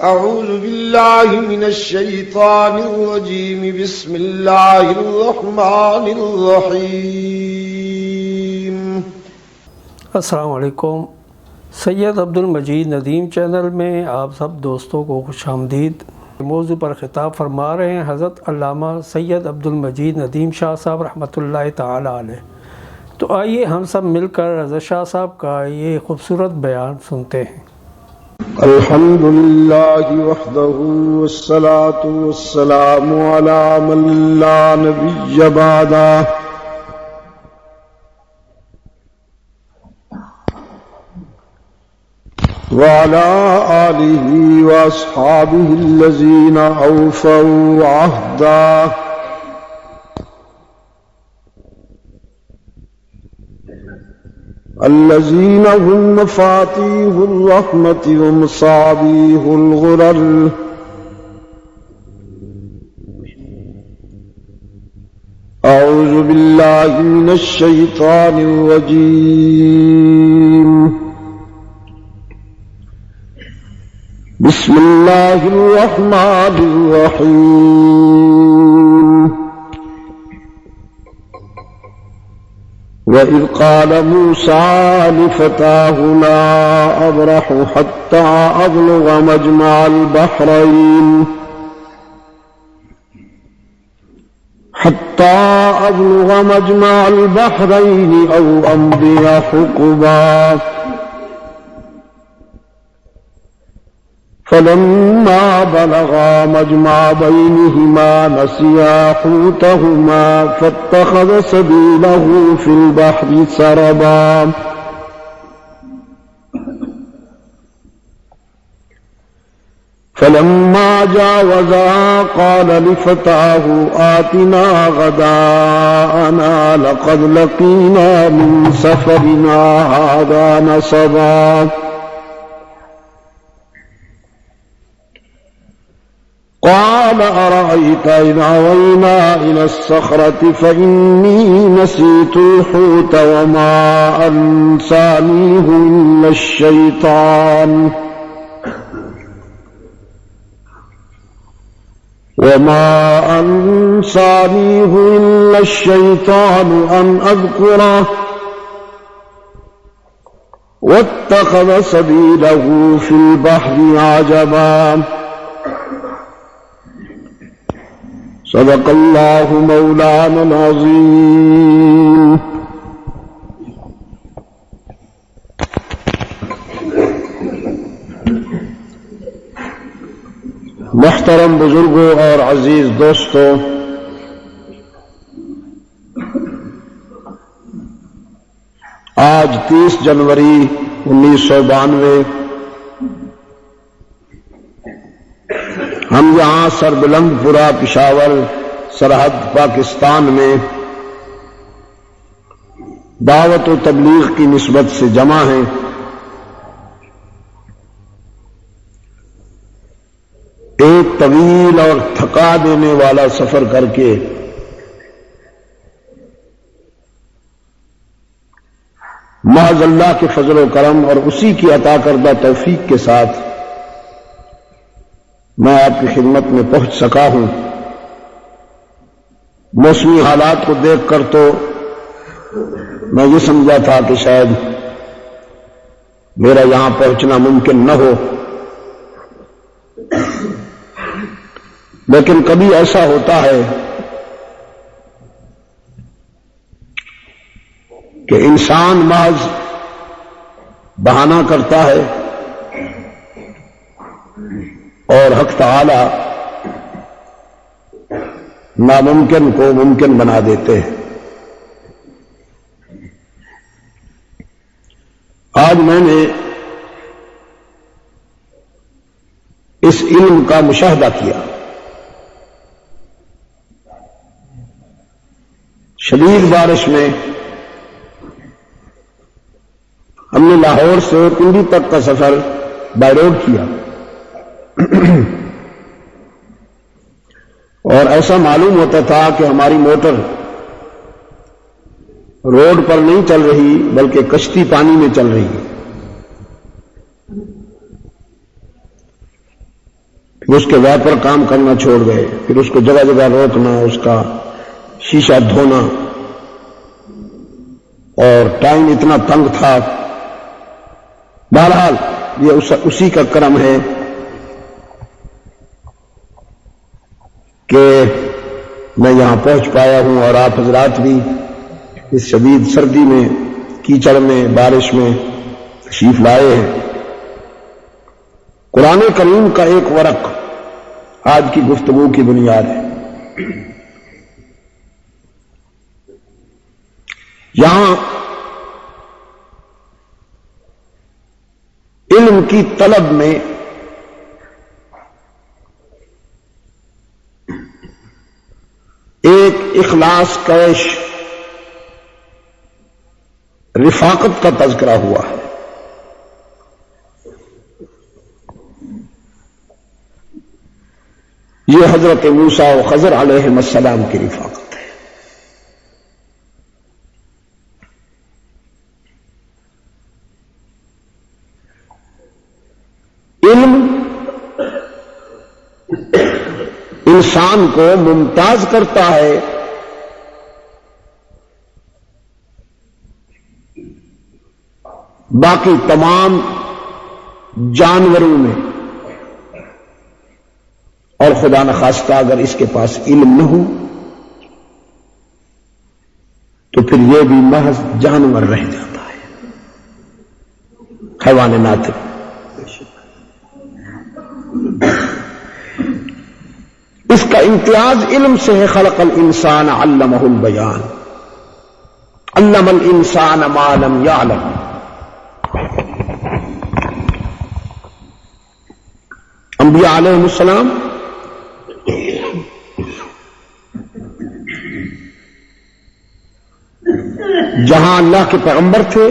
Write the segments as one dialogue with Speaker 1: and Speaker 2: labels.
Speaker 1: أعوذ بالله من الشيطان الرجيم بسم الله الرحمن الرحيم
Speaker 2: السلام علیکم۔ سید عبد المجید ندیم چینل میں آپ سب دوستوں کو خوش آمدید۔ موضوع پر خطاب فرما رہے ہیں حضرت علامہ سید عبد المجید ندیم شاہ صاحب رحمۃ اللہ تعالی علیہ۔ تو آئیے ہم سب مل کر حضرت شاہ صاحب کا یہ خوبصورت بیان سنتے ہیں۔
Speaker 1: الحمد لله وحده والصلاة والسلام على من لا نبي بعده وعلى آله وأصحابه الذين أوفوا عهده الذين هم مفاتيح الرحمة ومصابيح الغرر أعوذ بالله من الشيطان الرجيم بسم الله الرحمن الرحيم وإذ قال موسى لفتاه لا أبرح حتى أبلغ مجمع البحرين أو أمضي حقبا فلما بلغا مجمع بينهما نسيا حوتهما فاتخذ سبيله في البحر سربا فلما جاوزا قال لفتاه آتنا غداءنا لقد لقينا من سفرنا هذا نصبا قال أرأيت إذ أوينا إلى الصخرة فإني نسيت الحوت وما أنسانيه إلا الشيطان أن أذكره واتخذ سبيله في البحر عجبا صدق اللہ مولانا العظیم۔ محترم بزرگوں اور عزیز دوستوں، آج 30 جنوری 1992 ہم یہاں سربلند پورہ پشاور سرحد پاکستان میں دعوت و تبلیغ کی نسبت سے جمع ہیں۔ ایک طویل اور تھکا دینے والا سفر کر کے محض اللہ کے فضل و کرم اور اسی کی عطا کردہ توفیق کے ساتھ میں آپ کی خدمت میں پہنچ سکا ہوں۔ موسمی حالات کو دیکھ کر تو میں یہ سمجھا تھا کہ شاید میرا یہاں پہنچنا ممکن نہ ہو، لیکن کبھی ایسا ہوتا ہے کہ انسان محض بہانہ کرتا ہے اور حق تعالی ناممکن کو ممکن بنا دیتے ہیں۔ آج میں نے اس علم کا مشاہدہ کیا۔ شدید بارش میں ہم نے لاہور سے پنڈی تک کا سفر بائی روڈ کیا اور ایسا معلوم ہوتا تھا کہ ہماری موٹر روڈ پر نہیں چل رہی بلکہ کشتی پانی میں چل رہی ہے۔ وہ اس کے وائر پر کام کرنا چھوڑ گئے، پھر اس کو جگہ جگہ روکنا، اس کا شیشہ دھونا، اور ٹائم اتنا تنگ تھا۔ بہرحال یہ اسی کا کرم ہے کہ میں یہاں پہنچ پایا ہوں، اور آپ حضرات بھی اس شدید سردی میں، کیچڑ میں، بارش میں تشریف لائے ہیں۔ قرآن کریم کا ایک ورق آج کی گفتگو کی بنیاد ہے۔ یہاں علم کی طلب میں ایک اخلاص کیش رفاقت کا تذکرہ ہوا ہے۔ یہ حضرت موسیٰ و خضر علیہ السلام کی رفاقت ہے۔ علم انسان کو ممتاز کرتا ہے باقی تمام جانوروں میں، اور خدا نخواستہ اگر اس کے پاس علم نہ ہو تو پھر یہ بھی محض جانور رہ جاتا ہے، حیوان ناطق۔ اس کا امتیاز علم سے ہے۔ خلق الانسان علمہ البیان، علم الانسان ما لم یعلم۔ انبیاء علیہ السلام جہاں اللہ کے پیغمبر تھے،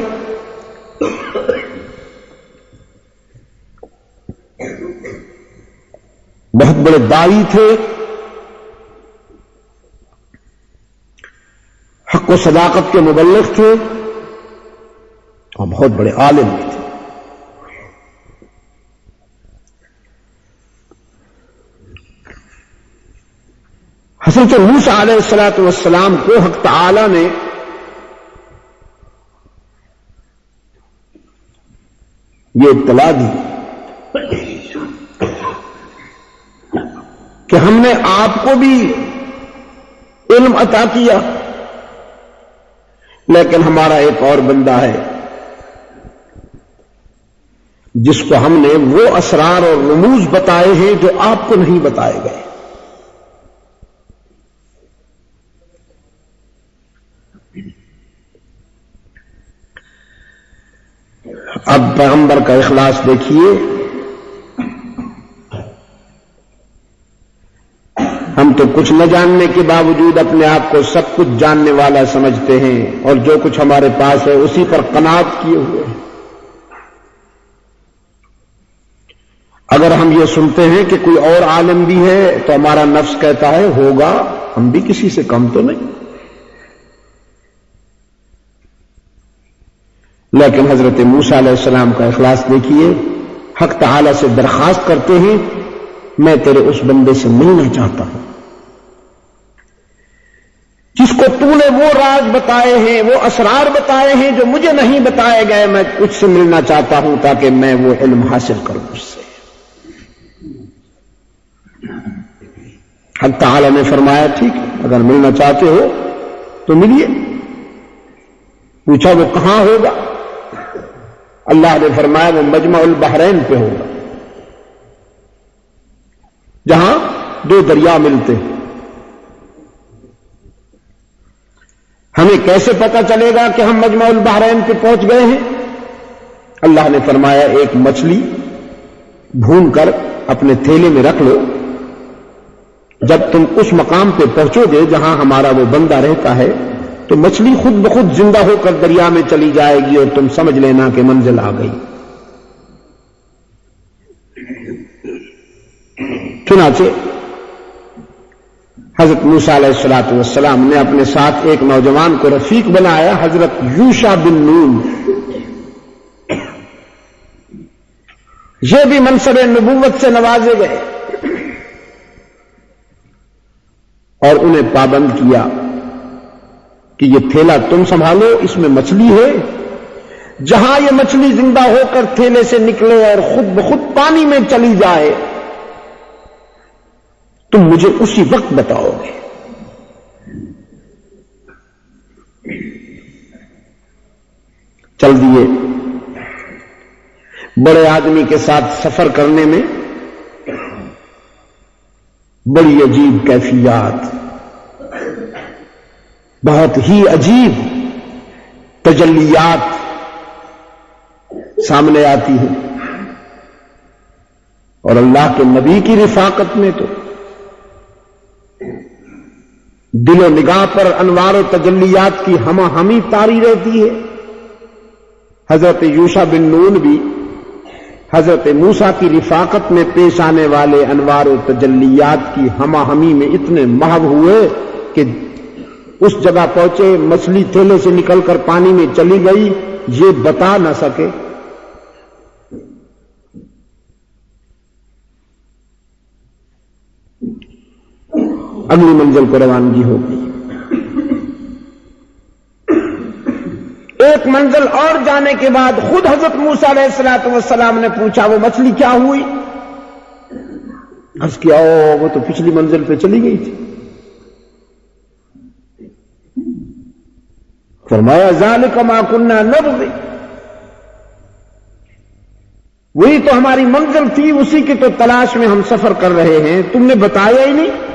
Speaker 1: بہت بڑے داعی تھے، حق و صداقت کے مبلغ تھے، اور بہت بڑے عالم بھی تھے۔ حضرت موسیٰ علیہ السلام کو حق تعالی نے یہ اطلاع دی کہ ہم نے آپ کو بھی علم عطا کیا، لیکن ہمارا ایک اور بندہ ہے جس کو ہم نے وہ اسرار اور رموز بتائے ہیں جو آپ کو نہیں بتائے گئے۔ اب پیغمبر کا اخلاص دیکھیے، ہم تو کچھ نہ جاننے کے باوجود اپنے آپ کو سب کچھ جاننے والا سمجھتے ہیں، اور جو کچھ ہمارے پاس ہے اسی پر قناعت کیے ہوئے ہیں۔ اگر ہم یہ سنتے ہیں کہ کوئی اور عالم بھی ہے تو ہمارا نفس کہتا ہے ہوگا، ہم بھی کسی سے کم تو نہیں۔ لیکن حضرت موسیٰ علیہ السلام کا اخلاص دیکھیے، حق تعالی سے درخواست کرتے ہیں میں تیرے اس بندے سے ملنا چاہتا ہوں جس کو تو نے وہ راز بتائے ہیں، وہ اسرار بتائے ہیں جو مجھے نہیں بتائے گئے، میں اس سے ملنا چاہتا ہوں تاکہ میں وہ علم حاصل کروں اس سے۔ حق تعالی نے فرمایا ٹھیک ہے، اگر ملنا چاہتے ہو تو ملیے۔ پوچھا وہ کہاں ہوگا؟ اللہ نے فرمایا وہ مجمع البحرین پہ ہوگا، جہاں دو دریا ملتے ہیں۔ ہمیں کیسے پتہ چلے گا کہ ہم مجمع البحرین پہ پہنچ گئے ہیں؟ اللہ نے فرمایا ایک مچھلی بھون کر اپنے تھیلے میں رکھ لو، جب تم اس مقام پہ پہنچو گے جہاں ہمارا وہ بندہ رہتا ہے تو مچھلی خود بخود زندہ ہو کر دریا میں چلی جائے گی اور تم سمجھ لینا کہ منزل آ گئی۔ چنانچہ حضرت موسیٰ علیہ السلام نے اپنے ساتھ ایک نوجوان کو رفیق بنایا، حضرت یوشع بن نون۔ یہ بھی منصب نبوت سے نوازے گئے۔ اور انہیں پابند کیا کہ یہ تھیلا تم سنبھالو، اس میں مچھلی ہے، جہاں یہ مچھلی زندہ ہو کر تھیلے سے نکلے اور خود بخود پانی میں چلی جائے تم مجھے اسی وقت بتاؤ گے۔ چل دیے۔ بڑے آدمی کے ساتھ سفر کرنے میں بڑی عجیب کیفیات، بہت ہی عجیب تجلیات سامنے آتی ہے، اور اللہ کے نبی کی رفاقت میں تو دل و نگاہ پر انوار و تجلیات کی ہمہ ہمی طاری رہتی ہے۔ حضرت یوشع بن نون بھی حضرت موسیٰ کی رفاقت میں پیش آنے والے انوار و تجلیات کی ہمہ ہمی میں اتنے محو ہوئے کہ اس جگہ پہنچے، مچھلی تھیلے سے نکل کر پانی میں چلی گئی، یہ بتا نہ سکے۔ اگلی منزل کو روانگی ہو گئی۔ ایک منزل اور جانے کے بعد خود حضرت موسیٰ علیہ الصلوۃ والسلام نے پوچھا وہ مچھلی کیا ہوئی؟ عرض کیا وہ تو پچھلی منزل پہ چلی گئی تھی۔ فرمایا ذالک ما کنا نبغی، وہی تو ہماری منزل تھی، اسی کی تو تلاش میں ہم سفر کر رہے ہیں، تم نے بتایا ہی نہیں۔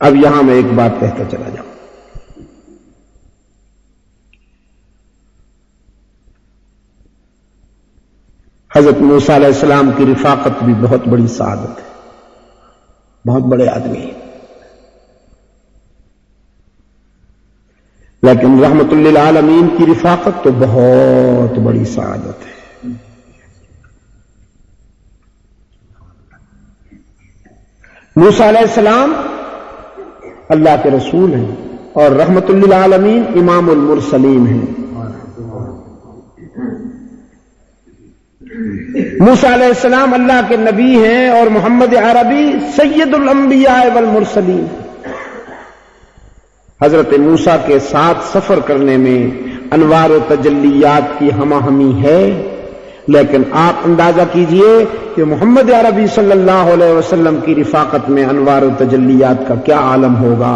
Speaker 1: اب یہاں میں ایک بات کہتا چلا جاؤں۔ حضرت موسیٰ علیہ السلام کی رفاقت بھی بہت بڑی سعادت ہے، بہت بڑے آدمی ہیں، لیکن رحمت للعالمین کی رفاقت تو بہت بڑی سعادت ہے۔ موسیٰ علیہ السلام اللہ کے رسول ہیں اور رحمت للعالمین امام المرسلین ہیں۔ موسیٰ علیہ السلام اللہ کے نبی ہیں اور محمد عربی سید الانبیاء والمرسلین۔ حضرت موسیٰ کے ساتھ سفر کرنے میں انوار و تجلیات کی ہمہ ہمی ہے، لیکن آپ اندازہ کیجئے کہ محمد عربی صلی اللہ علیہ وسلم کی رفاقت میں انوار و تجلیات کا کیا عالم ہوگا۔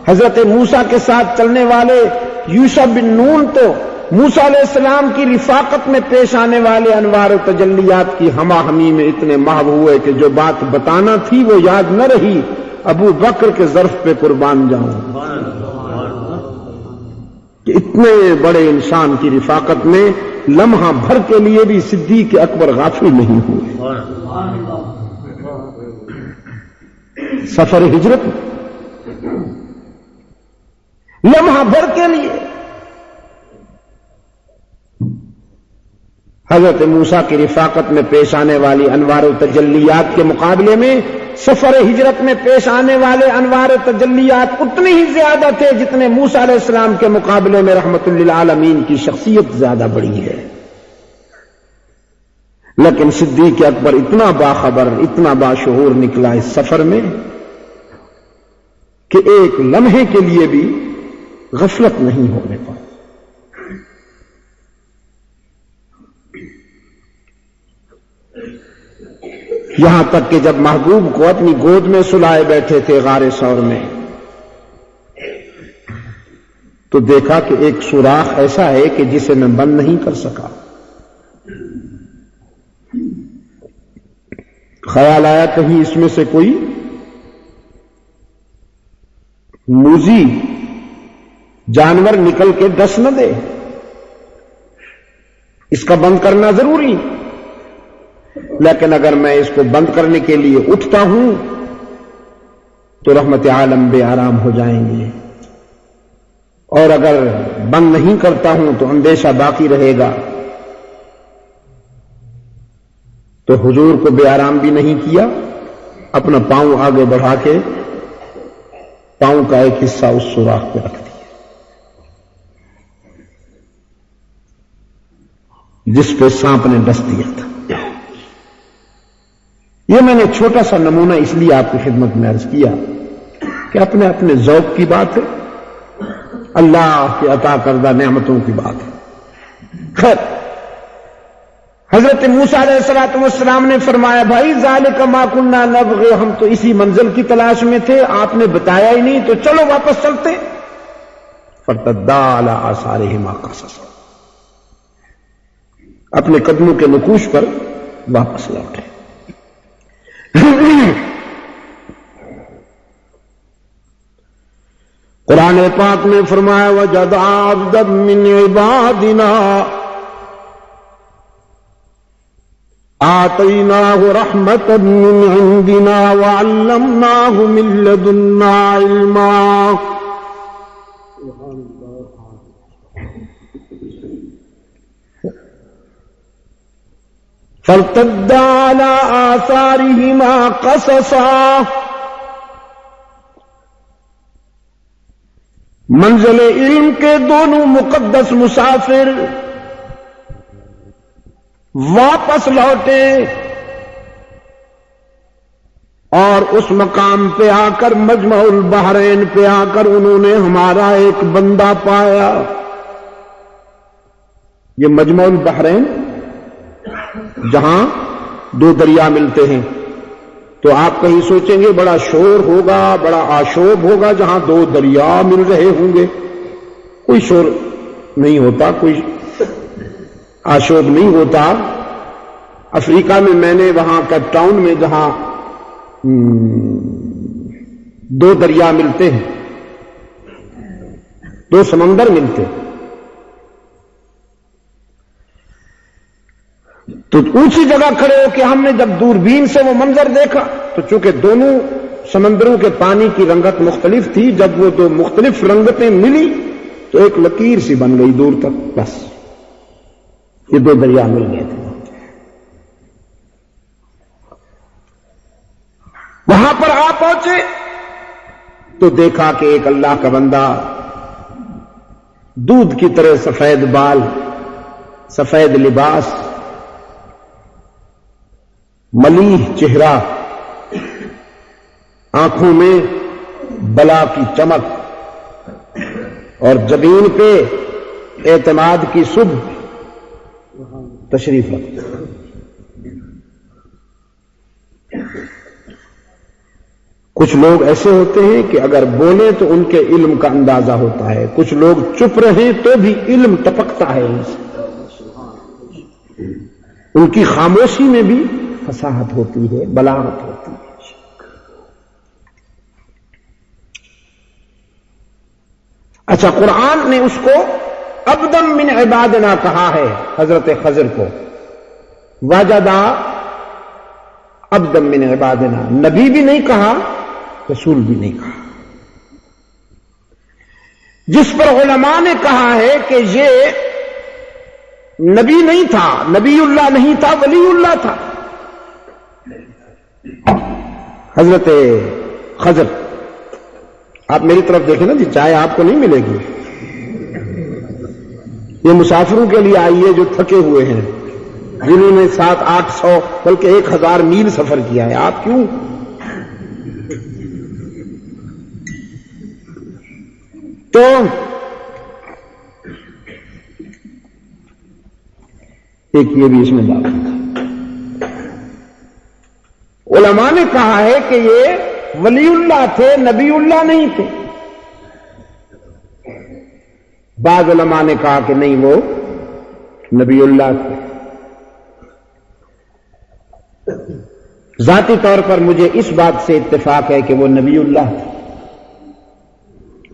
Speaker 1: حضرت موسیٰ کے ساتھ چلنے والے یوشع بن نون تو موسیٰ علیہ السلام کی رفاقت میں پیش آنے والے انوار و تجلیات کی ہمہ ہمی میں اتنے محو ہوئے کہ جو بات بتانا تھی وہ یاد نہ رہی، ابو بکر کے ظرف پہ قربان جاؤں کہ اتنے بڑے انسان کی رفاقت میں لمحہ بھر کے لیے بھی صدیق اکبر غافل نہیں ہوئے۔ سفر ہجرت لمحہ بھر کے لیے حضرت موسیٰ کی رفاقت میں پیش آنے والی انوار و تجلیات کے مقابلے میں سفر ہجرت میں پیش آنے والے انوار و تجلیات اتنے ہی زیادہ تھے جتنے موسیٰ علیہ السلام کے مقابلے میں رحمت للعالمین کی شخصیت زیادہ بڑی ہے۔ لیکن صدیق اکبر اتنا باخبر، اتنا باشعور نکلا اس سفر میں کہ ایک لمحے کے لیے بھی غفلت نہیں ہونے پائی۔ یہاں تک کہ جب محبوب کو اپنی گود میں سلائے بیٹھے تھے غار ثور میں، تو دیکھا کہ ایک سوراخ ایسا ہے کہ جسے میں بند نہیں کر سکا۔ خیال آیا کہیں اس میں سے کوئی موذی جانور نکل کے ڈس نہ دے، اس کا بند کرنا ضروری۔ لیکن اگر میں اس کو بند کرنے کے لیے اٹھتا ہوں تو رحمت عالم بے آرام ہو جائیں گے، اور اگر بند نہیں کرتا ہوں تو اندیشہ باقی رہے گا۔ تو حضور کو بے آرام بھی نہیں کیا، اپنا پاؤں آگے بڑھا کے پاؤں کا ایک حصہ اس سوراخ پہ رکھ دیا جس پہ سانپ نے ڈس دیا تھا۔ یہ چھوٹا سا نمونہ اس لیے آپ کی خدمت میں عرض کیا کہ اپنے اپنے ذوق کی بات ہے، اللہ کی عطا کردہ نعمتوں کی بات ہے۔ خیر، حضرت موسیٰ علیہ السلام نے فرمایا بھائی ذالک ما کنا نبغی، ہم تو اسی منزل کی تلاش میں تھے، آپ نے بتایا ہی نہیں، تو چلو واپس چلتے۔ فارتدا علی آثارہما قصصا، اپنے قدموں کے نقوش پر واپس لوٹے۔ قرآن پاک نے فرمایا وجد عبدا من عبادنا آتیناہ رحمۃ من عندنا وعلمناہ من لدنا علما۔ فارتدا علی آثارہما قصصا، منزل علم کے دونوں مقدس مسافر واپس لوٹے اور اس مقام پہ آ کر مجمع البحرین پہ آ کر انہوں نے ہمارا ایک بندہ پایا۔ یہ مجمع البحرین جہاں دو دریا ملتے ہیں، تو آپ کہیں سوچیں گے بڑا شور ہوگا، بڑا آشوب ہوگا جہاں دو دریا مل رہے ہوں گے۔ کوئی شور نہیں ہوتا، کوئی آشوب نہیں ہوتا۔ افریقہ میں میں نے وہاں کیپ ٹاؤن میں جہاں دو دریا ملتے ہیں، دو سمندر ملتے ہیں، تو اونچی جگہ کھڑے ہو کے ہم نے جب دوربین سے وہ منظر دیکھا تو چونکہ دونوں سمندروں کے پانی کی رنگت مختلف تھی، جب وہ دو مختلف رنگتیں ملی تو ایک لکیر سی بن گئی دور تک، بس یہ دو دریا مل گئے تھے۔ وہاں پر آ پہنچے تو دیکھا کہ ایک اللہ کا بندہ دودھ کی طرح سفید بال، سفید لباس، ملیح چہرہ، آنکھوں میں بلا کی چمک اور جبین پہ اعتماد کی صبح تشریف رکھتے۔ کچھ لوگ ایسے ہوتے ہیں کہ اگر بولیں تو ان کے علم کا اندازہ ہوتا ہے، کچھ لوگ چپ رہیں تو بھی علم ٹپکتا ہے ان سے، ان کی خاموشی میں بھی فصاحت ہوتی ہے، بلاغت ہوتی ہے۔ اچھا، قرآن نے اس کو عبدم من عبادنا کہا ہے، حضرت خضر کو وجدا عبدم من عبادنا، نبی بھی نہیں کہا، رسول بھی نہیں کہا۔ جس پر علماء نے کہا ہے کہ یہ نبی نہیں تھا، نبی اللہ نہیں تھا، ولی اللہ تھا، حضرت خضر۔ آپ میری طرف دیکھیں نا جی، چائے آپ کو نہیں ملے گی، یہ مسافروں کے لیے آئی ہے جو تھکے ہوئے ہیں، جنہوں نے 700-800 بلکہ 1000 میل سفر کیا ہے۔ آپ کیوں؟ تو ایک یہ بھی اس میں بات ہے، علماء نے کہا ہے کہ یہ ولی اللہ تھے، نبی اللہ نہیں تھے۔ بعض علماء نے کہا کہ نہیں، وہ نبی اللہ تھے۔ ذاتی طور پر مجھے اس بات سے اتفاق ہے کہ وہ نبی اللہ تھے،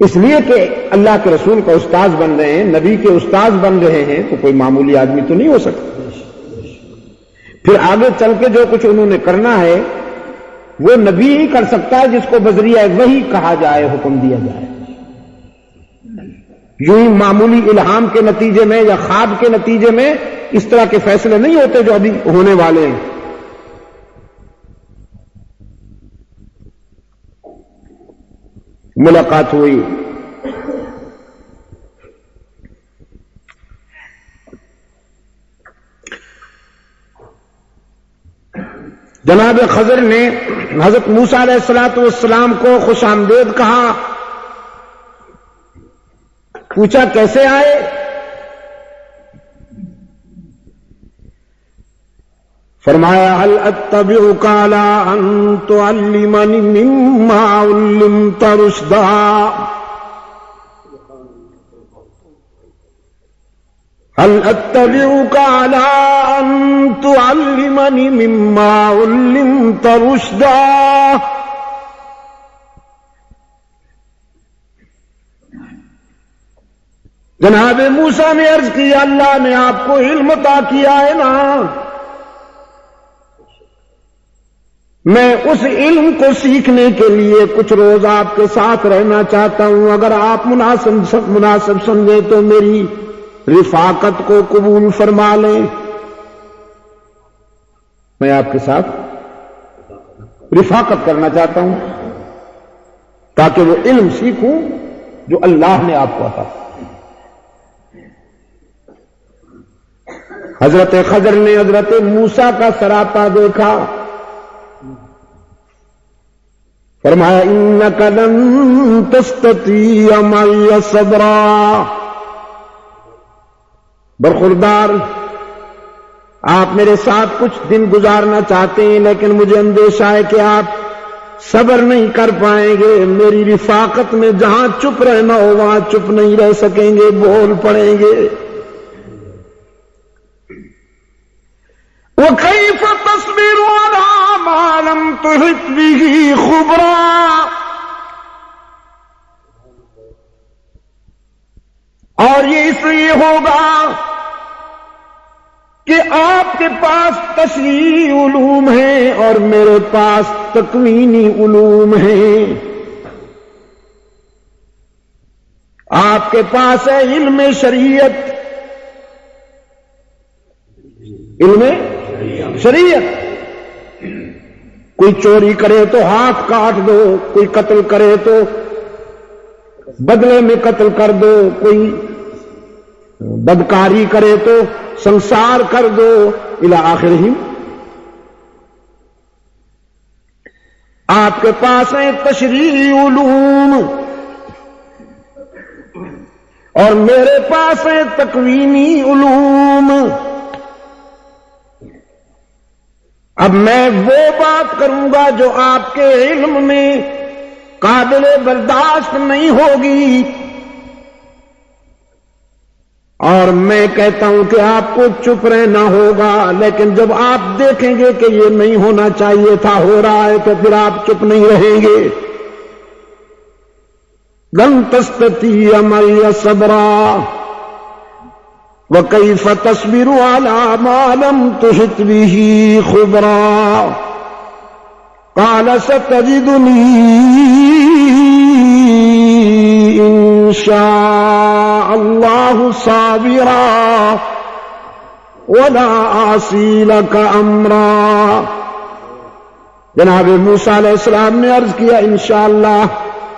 Speaker 1: اس لیے کہ اللہ کے رسول کا استاذ بن رہے ہیں، نبی کے استاذ بن رہے ہیں، تو کوئی معمولی آدمی تو نہیں ہو سکتا۔ پھر آگے چل کے جو کچھ انہوں نے کرنا ہے وہ نبی ہی کر سکتا ہے، جس کو بذریعہ وحی کہا جائے، حکم دیا جائے۔ یوں ہی معمولی الہام کے نتیجے میں یا خواب کے نتیجے میں اس طرح کے فیصلے نہیں ہوتے جو ابھی ہونے والے ہیں۔ ملاقات ہوئی، جناب خضر نے حضرت موسیٰ علیہ السلام کو خوش آمدید کہا، پوچھا کیسے آئے؟ فرمایا هل اتبعك على ان تعلمني مما علمت رشدا، هل اتبعك على ان تعلمني مما علمت رشدا۔ جناب موسیٰ نے عرض کیا اللہ نے آپ کو علم عطا کیا ہے نا، میں اس علم کو سیکھنے کے لیے کچھ روز آپ کے ساتھ رہنا چاہتا ہوں، اگر آپ مناسب سمجھیں تو میری رفاقت کو قبول فرما لیں، میں آپ کے ساتھ رفاقت کرنا چاہتا ہوں تاکہ وہ علم سیکھوں جو اللہ نے آپ کو عطا۔ حضرت خضر نے حضرت موسیٰ کا سراپا دیکھا، فرمایا انک لن تستطیع معی صبرا، برخوردار آپ میرے ساتھ کچھ دن گزارنا چاہتے ہیں لیکن مجھے اندیشہ ہے کہ آپ صبر نہیں کر پائیں گے، میری رفاقت میں جہاں چپ رہنا ہو وہاں چپ نہیں رہ سکیں گے، بول پڑیں گے۔ وَكَيْفَ تَصْبِرُ عَلَىٰ مَا لَمْ تُحِطْ بِهِ خُبْرًا، اور یہ اس لیے ہوگا کہ آپ کے پاس تشریعی علوم ہیں اور میرے پاس تکوینی علوم ہیں۔ آپ کے پاس ہے علم شریعت، علم شریعت، کوئی چوری کرے تو ہاتھ کاٹ دو، کوئی قتل کرے تو بدلے میں قتل کر دو، کوئی بدکاری کرے تو سنسار کر دو الی آخرہ۔ آپ کے پاس ہیں تشریعی علوم اور میرے پاس ہیں تکوینی علوم۔ اب میں وہ بات کروں گا جو آپ کے علم میں قابل برداشت نہیں ہوگی، اور میں کہتا ہوں کہ آپ کو چپ رہنا ہوگا، لیکن جب آپ دیکھیں گے کہ یہ نہیں ہونا چاہیے تھا ہو رہا ہے تو پھر آپ چپ نہیں رہیں گے۔ لن تستطیع معی صبرا وَكَيْفَ تَصْبِرُ عَلَىٰ مَا لَمْ تُحِطْ بِهِ خُبْرًا قَالَ سَتَجِدُنِي إِن شَاءَ اللَّهُ صَابِرًا وَلَا أَعْصِي لَكَ أَمْرًا۔ جناب موسیٰ علیہ السلام نے عرض کیا انشاءاللہ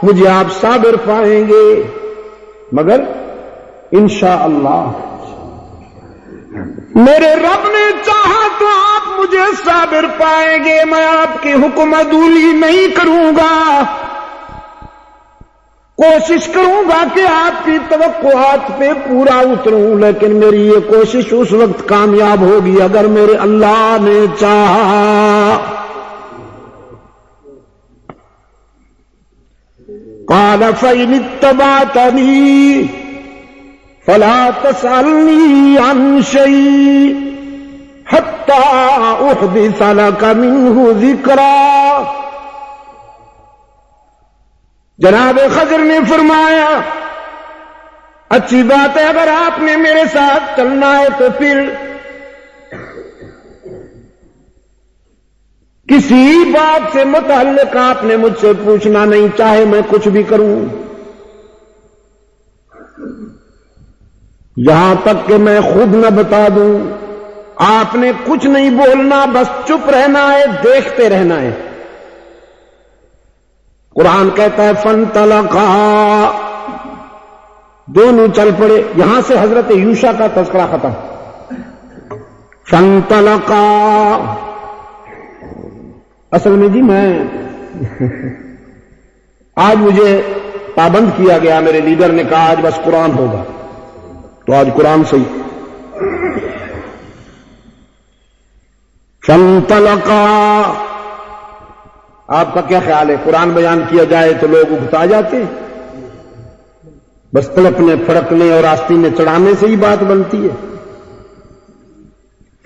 Speaker 1: مجھے آپ صابر پائیں گے، مگر انشاءاللہ میرے رب نے چاہا تو آپ مجھے صابر پائیں گے، میں آپ کی حکم عدولی نہیں کروں گا، کوشش کروں گا کہ آپ کی توقعات پہ پورا اتروں، لیکن میری یہ کوشش اس وقت کامیاب ہوگی اگر میرے اللہ نے چاہا۔ قال فإن اتبعتني فلا تسألني عن شيء حتى أحدث لك منه ذكرا۔ جناب خضر نے فرمایا اچھی بات ہے، اگر آپ نے میرے ساتھ چلنا ہے تو پھر کسی بات سے متعلق آپ نے مجھ سے پوچھنا نہیں، چاہے میں کچھ بھی کروں، یہاں تک کہ میں خود نہ بتا دوں۔ آپ نے کچھ نہیں بولنا، بس چپ رہنا ہے، دیکھتے رہنا ہے۔ قرآن کہتا ہے فانطلقا، دونوں چل پڑے۔ یہاں سے حضرت یوشع کا تذکرہ ختم۔ فانطلقا، اصل میں جی میں آج مجھے پابند کیا گیا، میرے لیڈر نے کہا آج بس قرآن ہوگا، تو آج قرآن صحیح۔ فانطلقا، آپ کا کیا خیال ہے قرآن بیان کیا جائے تو لوگ اکتا جاتے ہیں؟ بس تڑپنے پھڑکنے اور آستی میں چڑھانے سے ہی بات بنتی ہے۔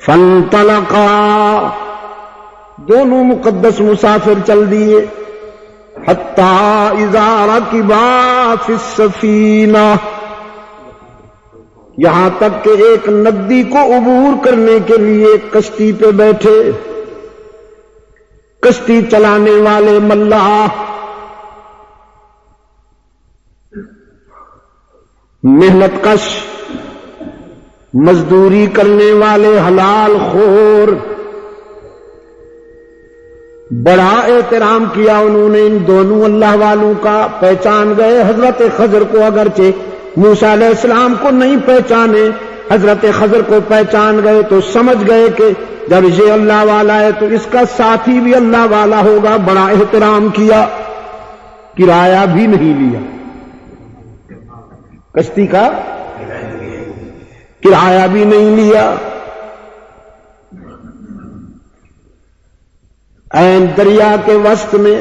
Speaker 1: فانطلقا، دونوں مقدس مسافر چل دیے، حتی اذا رکبا فی السفینہ، یہاں تک کہ ایک ندی کو عبور کرنے کے لیے کشتی پہ بیٹھے۔ کشتی چلانے والے ملاح، محنت کش، مزدوری کرنے والے حلال خور، بڑا احترام کیا انہوں نے ان دونوں اللہ والوں کا۔ پہچان گئے حضرت خضر کو، اگرچہ موسیٰ علیہ السلام کو نہیں پہچانے، حضرت خضر کو پہچان گئے تو سمجھ گئے کہ جب یہ اللہ والا ہے تو اس کا ساتھی بھی اللہ والا ہوگا۔ بڑا احترام کیا، کرایہ بھی نہیں لیا، کشتی کا کرایہ بھی نہیں لیا۔ عین دریا کے وسط میں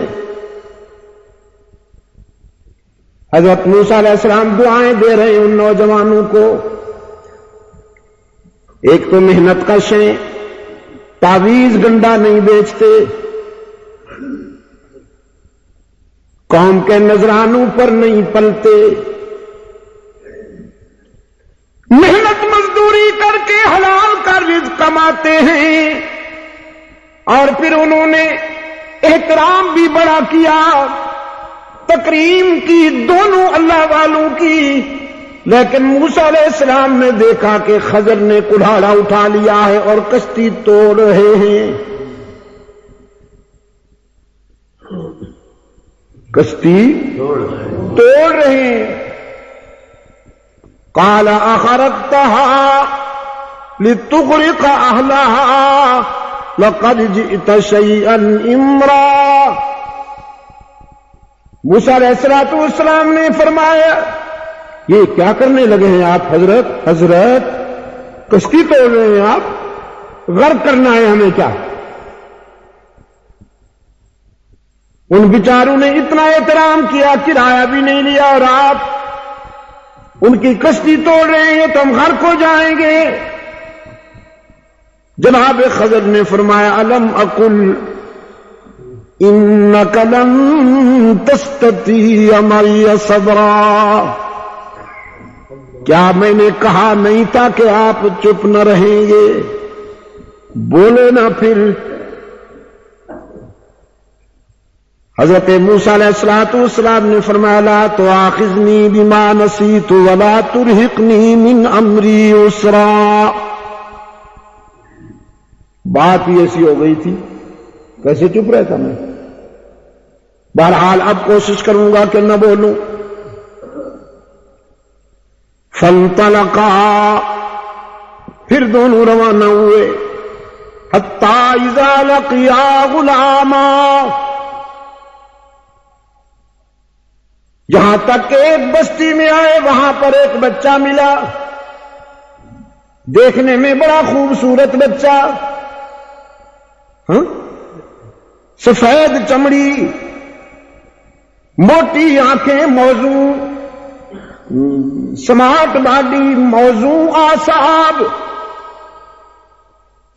Speaker 1: حضرت موسیٰ علیہ السلام دعائیں دے رہے ہیں ان نوجوانوں کو۔ ایک تو محنت کش ہیں، تعویذ گنڈا نہیں بیچتے، قوم کے نذرانوں پر نہیں پلتے، محنت مزدوری کر کے حلال کا رزق کماتے ہیں، اور پھر انہوں نے احترام بھی بڑا کیا، تکریم کی دونوں اللہ والوں کی۔ لیکن موسیٰ علیہ السلام نے دیکھا کہ خضر نے کڑھاڑا اٹھا لیا ہے اور کشتی توڑ رہے ہیں، کشتی توڑ رہے ہیں۔ قال اخرقتها لتغرق اهلها لقد جئت شيئا امرا۔ موسیٰ علیہ السلام نے فرمایا یہ کیا کرنے لگے ہیں آپ حضرت؟ حضرت کشتی توڑ رہے ہیں آپ، غرق کرنا ہے ہمیں کیا؟ ان بیچاروں نے اتنا احترام کیا، کرایہ بھی نہیں لیا، اور آپ ان کی کشتی توڑ رہے ہیں تو ہم غرق ہو جائیں گے۔ جناب خضر نے فرمایا الم اقل انک لن تستطیع معی صبرا، کیا میں نے کہا نہیں تھا کہ آپ چپ نہ رہیں گے؟ بولے نہ پھر۔ حضرت موسیٰ علیہ السلام نے فرمایا لا تؤاخذنی بما نسیت ولا ترہقنی من امری عسرا۔ بات ہی ایسی ہو گئی تھی، کیسے چپ رہتا میں؟ بہرحال اب کوشش کروں گا کہ نہ بولوں۔ فانطلقا، پھر دونوں روانہ ہوئے، حتی اذا لقیا غلاما، جہاں تک کہ ایک بستی میں آئے وہاں پر ایک بچہ ملا، دیکھنے میں بڑا خوبصورت بچہ، سفید چمڑی، موٹی آنکھیں، موزوں سمارٹ باڈی، موزوں آساب،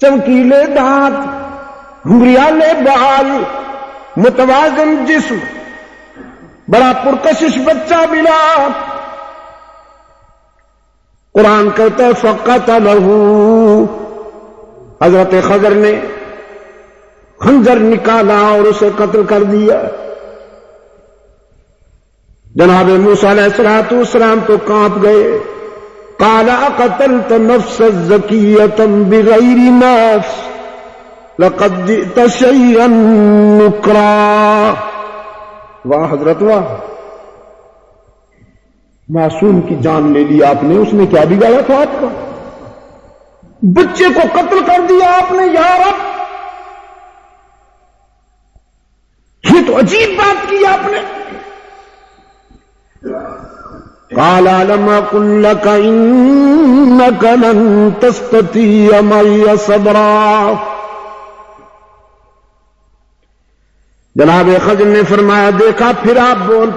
Speaker 1: چمکیلے دانت، گھریالے بال، متوازن جسم، بڑا پرکشش بچہ ملا۔ قرآن کہتا ہے فقتلہ، حضرت خضر نے خنجر نکالا اور اسے قتل کر دیا۔ جناب موسیٰ علیہ السلام تو کانپ گئے۔ قال اقتلت نفسا زکیۃ بغیر نفس لقد جئت شیئا نکرا۔ واہ حضرت واہ، معصوم کی جان لے لی آپ نے، اس نے کیا بگاڑا تھا آپ کا؟ بچے کو قتل کر دیا آپ نے، یا رب تو عجیب بات کی آپ نے. قال لم اقل لك انك لن تستطيع معي صبرا. جناب خضر نے فرمایا دیکھا پھر آپ بول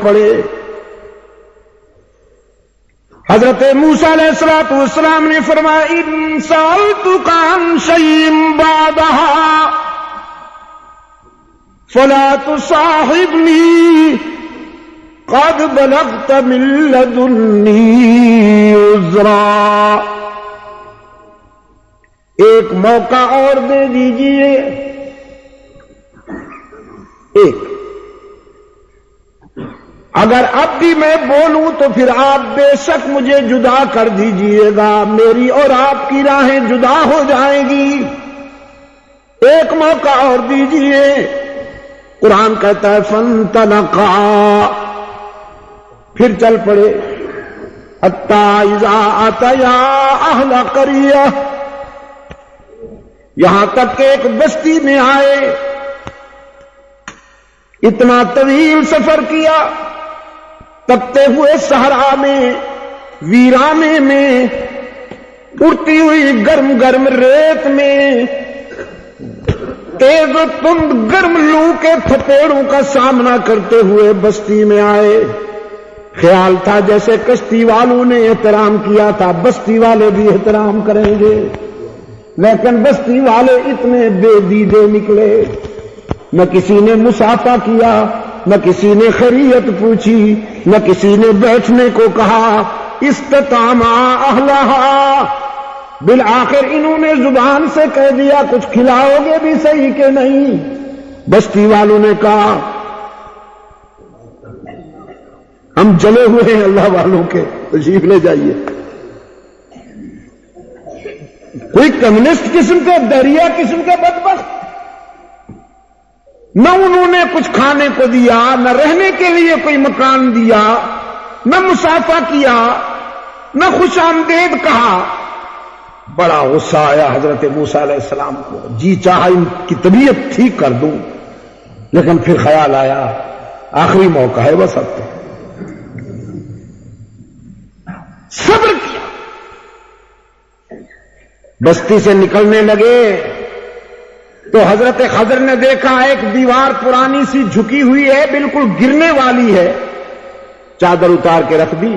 Speaker 1: پڑے. حضرت موسیٰ علیہ السلام نے فرمایا ان سألتك عن شيء بعدها فلا تصاحبني قد بلغت من لدني عذرا. ایک موقع اور دے دیجئے. ایک اگر اب بھی میں بولوں تو پھر آپ بے شک مجھے جدا کر دیجئے گا, میری اور آپ کی راہیں جدا ہو جائیں گی. ایک موقع اور دیجئے. قرآن کہتا ہے فانطلقا, پھر چل پڑے. حتی اذا اتیا اہل قریہ, یہاں تک کہ ایک بستی میں آئے. اتنا طویل سفر کیا, تپتے ہوئے صحرا میں, ویرانے میں, اڑتی ہوئی گرم گرم ریت میں, تیز و تند گرم لو کے تھپیڑوں کا سامنا کرتے ہوئے بستی میں آئے. خیال تھا جیسے کشتی والوں نے احترام کیا تھا بستی والے بھی احترام کریں گے, لیکن بستی والے اتنے بے دیدے نکلے. نہ کسی نے مصافحہ کیا, نہ کسی نے خیریت پوچھی, نہ کسی نے بیٹھنے کو کہا. استطعما اہلہا, بالآخر انہوں نے زبان سے کہہ دیا کچھ کھلاؤ گے بھی صحیح کہ نہیں. بستی والوں نے کہا ہم جلے ہوئے ہیں اللہ والوں کے, تشریف لے جائیے. کوئی کمیونسٹ قسم کے, دریا قسم کے بدبخت, نہ انہوں نے کچھ کھانے کو دیا, نہ رہنے کے لیے کوئی مکان دیا, نہ مصافحہ کیا, نہ خوش آمدید کہا. بڑا غصہ آیا حضرت موسیٰ علیہ السلام کو. جی چاہا ان کی طبیعت ٹھیک کر دوں, لیکن پھر خیال آیا آخری موقع ہے بس اب تو. صبر کیا. بستی سے نکلنے لگے تو حضرت خضر نے دیکھا ایک دیوار پرانی سی جھکی ہوئی ہے, بالکل گرنے والی ہے. چادر اتار کے رکھ دی.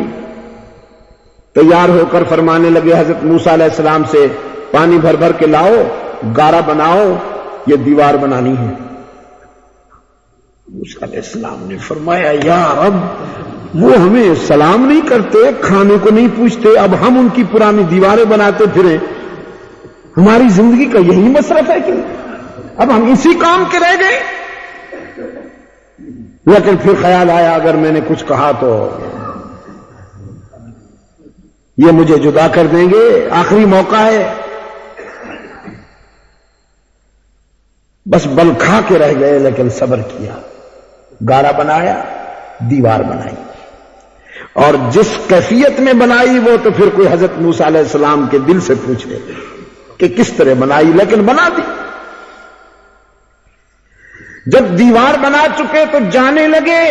Speaker 1: تیار ہو کر فرمانے لگے حضرت موسیٰ علیہ السلام سے پانی بھر بھر کے لاؤ, گارا بناؤ, یہ دیوار بنانی ہے. موسیٰ علیہ السلام نے فرمایا یا رب, وہ ہمیں سلام نہیں کرتے, کھانے کو نہیں پوچھتے, اب ہم ان کی پرانی دیواریں بناتے پھریں. ہماری زندگی کا یہی مصرف ہے کہ اب ہم اسی کام کے رہ گئے. لیکن پھر خیال آیا اگر میں نے کچھ کہا تو یہ مجھے جدا کر دیں گے, آخری موقع ہے. بس بل کھا کے رہ گئے, لیکن صبر کیا. گارا بنایا, دیوار بنائی, اور جس کیفیت میں بنائی وہ تو پھر کوئی حضرت موسیٰ علیہ السلام کے دل سے پوچھے کہ کس طرح بنائی, لیکن بنا دی. جب دیوار بنا چکے تو جانے لگے.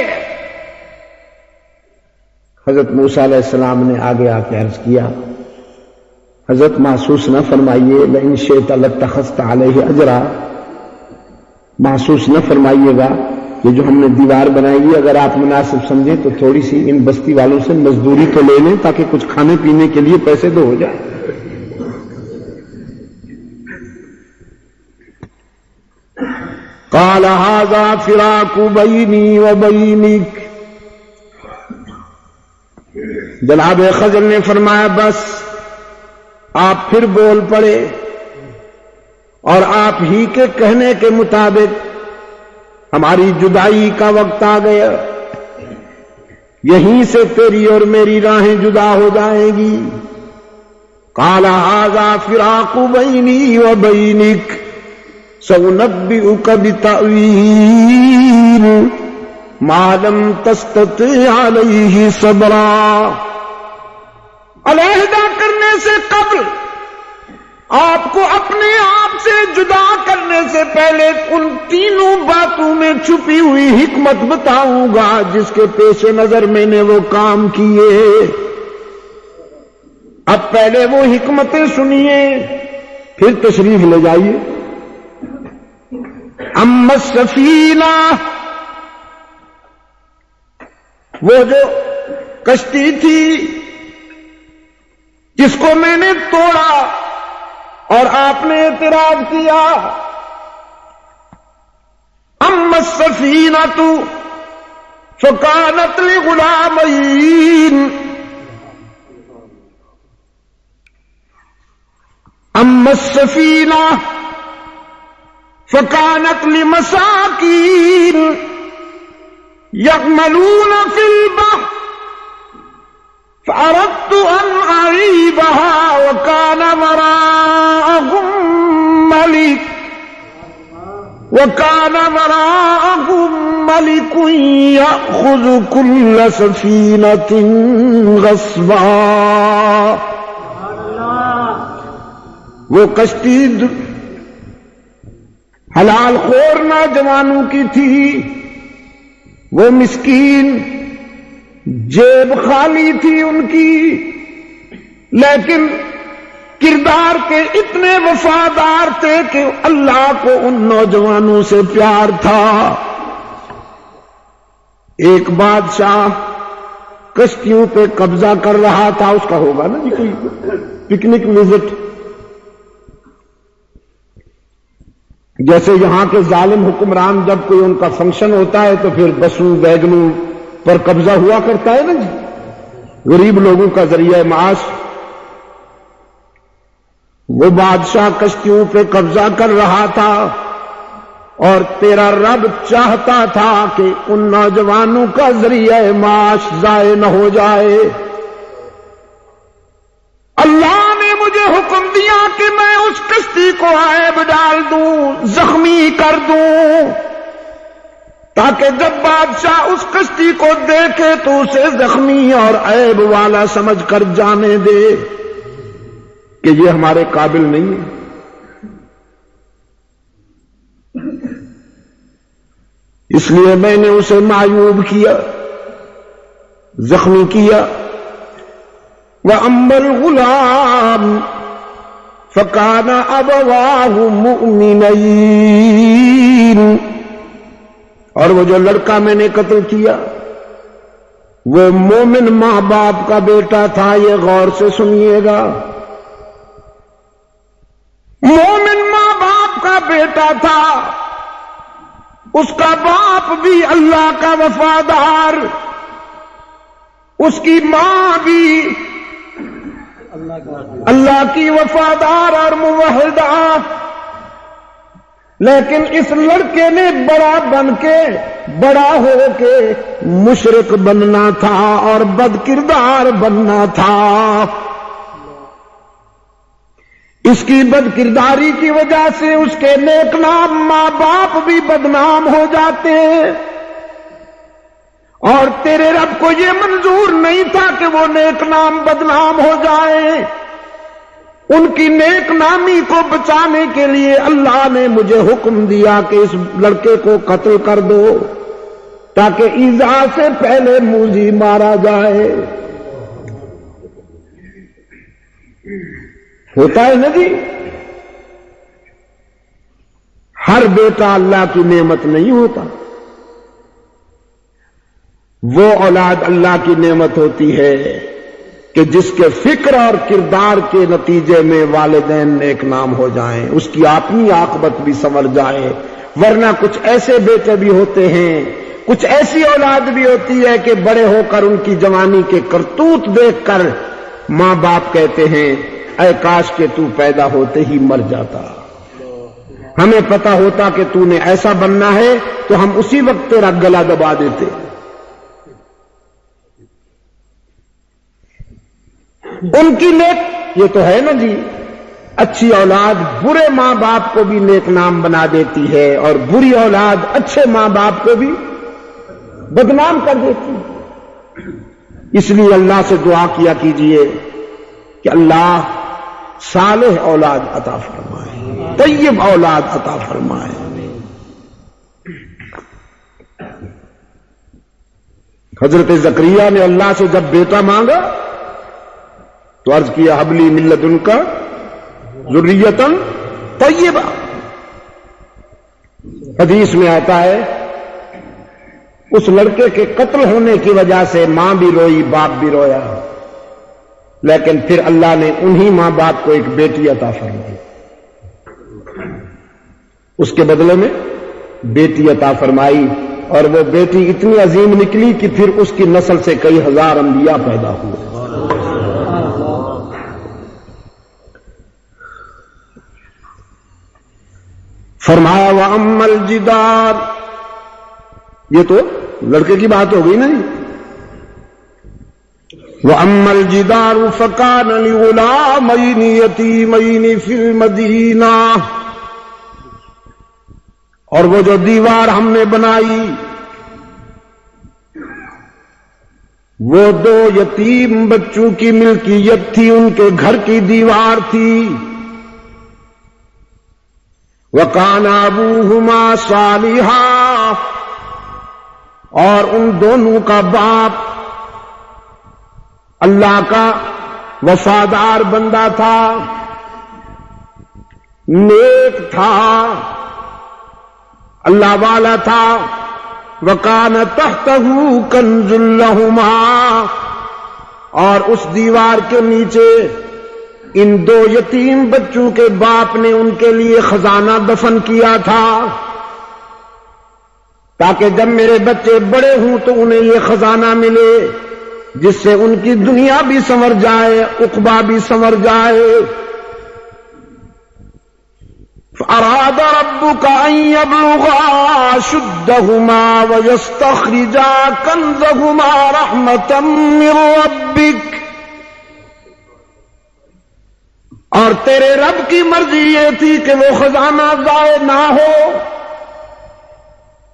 Speaker 1: حضرت موسیٰ علیہ السلام نے آگے آ کے عرض کیا حضرت محسوس نہ فرمائیے, لئن شئت لاتخذت علیہ اجرا, محسوس نہ فرمائیے گا یہ جو ہم نے دیوار بنائی ہے اگر آپ مناسب سمجھیں تو تھوڑی سی ان بستی والوں سے مزدوری تو لے لیں تاکہ کچھ کھانے پینے کے لیے پیسے دو ہو جائے. قال هذا فراق بینی وبینک. جناب خضر نے فرمایا بس آپ پھر بول پڑے, اور آپ ہی کے کہنے کے مطابق ہماری جدائی کا وقت آ گیا. یہیں سے تیری اور میری راہیں جدا ہو جائیں گی. قال هذا فراق بینی وبینک سأنبئک بتأویل ما لم تستطع علیہ صبرا. علیحدہ کرنے سے قبل آپ کو اپنے آپ سے جدا کرنے سے پہلے ان تینوں باتوں میں چھپی ہوئی حکمت بتاؤں گا جس کے پیش نظر میں نے وہ کام کیے. اب پہلے وہ حکمتیں سنیے، پھر تشریف لے جائیے. اما السفینہ، وہ جو کشتی تھی جس کو میں نے توڑا اور آپ نے اعتراض کیا. اما السفینۃ فکانت لغلامین، اما السفینہ فکانت لمساکین یعملون فی البحر فأردت أن أعيبها وكان وراءهم ملك يأخذ كل سفينة غصبا. وہ کشتی حلال خور نوجوانوں کی تھی. وہ مسکین جیب خالی تھی ان کی، لیکن کردار کے اتنے وفادار تھے کہ اللہ کو ان نوجوانوں سے پیار تھا. ایک بادشاہ کشتیوں پہ قبضہ کر رہا تھا. اس کا ہوگا نا جی کوئی پکنک وزٹ، جیسے یہاں کے ظالم حکمران جب کوئی ان کا فنکشن ہوتا ہے تو پھر بسوں ویگنوں پر قبضہ ہوا کرتا ہے نا جی، غریب لوگوں کا ذریعہ معاش. وہ بادشاہ کشتیوں پہ قبضہ کر رہا تھا اور تیرا رب چاہتا تھا کہ ان نوجوانوں کا ذریعہ معاش ضائع نہ ہو جائے. اللہ نے مجھے حکم دیا کہ میں اس کشتی کو عیب ڈال دوں، زخمی کر دوں، تاکہ جب بادشاہ اس کشتی کو دیکھے تو اسے زخمی اور عیب والا سمجھ کر جانے دے کہ یہ ہمارے قابل نہیں ہے. اس لیے میں نے اسے معیوب کیا، زخمی کیا. وَأَمَّا الْغُلَامُ فَكَانَ أَبَوَاهُ مُؤْمِنَيْنِ، اور وہ جو لڑکا میں نے قتل کیا وہ مومن ماں باپ کا بیٹا تھا. یہ غور سے سنیے گا، مومن ماں باپ کا بیٹا تھا. اس کا باپ بھی اللہ کا وفادار، اس کی ماں بھی اللہ کی وفادار اور موحدہ. لیکن اس لڑکے نے بڑا بن کے، بڑا ہو کے مشرک بننا تھا اور بد کردار بننا تھا. اس کی بد کرداری کی وجہ سے اس کے نیک نام ماں باپ بھی بدنام ہو جاتے ہیں، اور تیرے رب کو یہ منظور نہیں تھا کہ وہ نیک نام بدنام ہو جائے. ان کی نیک نامی کو بچانے کے لیے اللہ نے مجھے حکم دیا کہ اس لڑکے کو قتل کر دو تاکہ ایذا سے پہلے موذی مارا جائے. ہوتا ہے نا جی، ہر بیٹا اللہ کی نعمت نہیں ہوتا. وہ اولاد اللہ کی نعمت ہوتی ہے کہ جس کے فکر اور کردار کے نتیجے میں والدین نیک نام ہو جائیں، اس کی اپنی عاقبت بھی سنور جائے. ورنہ کچھ ایسے بیٹے بھی ہوتے ہیں، کچھ ایسی اولاد بھی ہوتی ہے کہ بڑے ہو کر ان کی جوانی کے کرتوت دیکھ کر ماں باپ کہتے ہیں اے کاش کہ تو پیدا ہوتے ہی مر جاتا، ہمیں پتا ہوتا کہ تو نے ایسا بننا ہے تو ہم اسی وقت تیرا گلا دبا دیتے. ان کی نیک، یہ تو ہے نا جی، اچھی اولاد برے ماں باپ کو بھی نیک نام بنا دیتی ہے اور بری اولاد اچھے ماں باپ کو بھی بدنام کر دیتی ہے. اس لیے اللہ سے دعا کیا کیجئے کہ اللہ صالح اولاد عطا فرمائے، طیب اولاد عطا فرمائے۔ حضرت زکریا نے اللہ سے جب بیٹا مانگا تو عرض کیا حبلی من لدنک ذریۃ طیبہ۔ حدیث میں آتا ہے اس لڑکے کے قتل ہونے کی وجہ سے ماں بھی روئی، باپ بھی رویا، لیکن پھر اللہ نے انہی ماں باپ کو ایک بیٹی عطا فرمائی، اس کے بدلے میں بیٹی عطا فرمائی، اور وہ بیٹی اتنی عظیم نکلی کہ پھر اس کی نسل سے کئی ہزار انبیاء پیدا ہوئے۔ فرمایا وَأَمَّا الْجِدَارُ، یہ تو لڑکے کی بات ہو گئی نا۔ وَأَمَّا الْجِدَارُ فَكَانَ لِغُلَامَيْنِ يَتِيمَيْنِ فِي الْمَدِينَةِ، اور وہ جو دیوار ہم نے بنائی وہ دو یتیم بچوں کی ملکیت تھی، ان کے گھر کی دیوار تھی۔ وَكَانَ أَبُوهُمَا صَالِحًا، اور ان دونوں کا باپ اللہ کا وفادار بندہ تھا، نیک تھا، اللہ والا تھا۔ وَكَانَ تَحْتَهُ كَنْزٌ لَهُمَا، اور اس دیوار کے نیچے ان دو یتیم بچوں کے باپ نے ان کے لیے خزانہ دفن کیا تھا، تاکہ جب میرے بچے بڑے ہوں تو انہیں یہ خزانہ ملے جس سے ان کی دنیا بھی سنور جائے، عقبہ بھی سنور جائے۔ فَأَرَادَ رَبُّكَ أَن يَبْلُغَا أَشُدَّهُمَا وَيَسْتَخْرِجَا كَنزَهُمَا رَحْمَةً مِّن رَّبِّكَ، اور تیرے رب کی مرضی یہ تھی کہ وہ خزانہ ضائع نہ ہو۔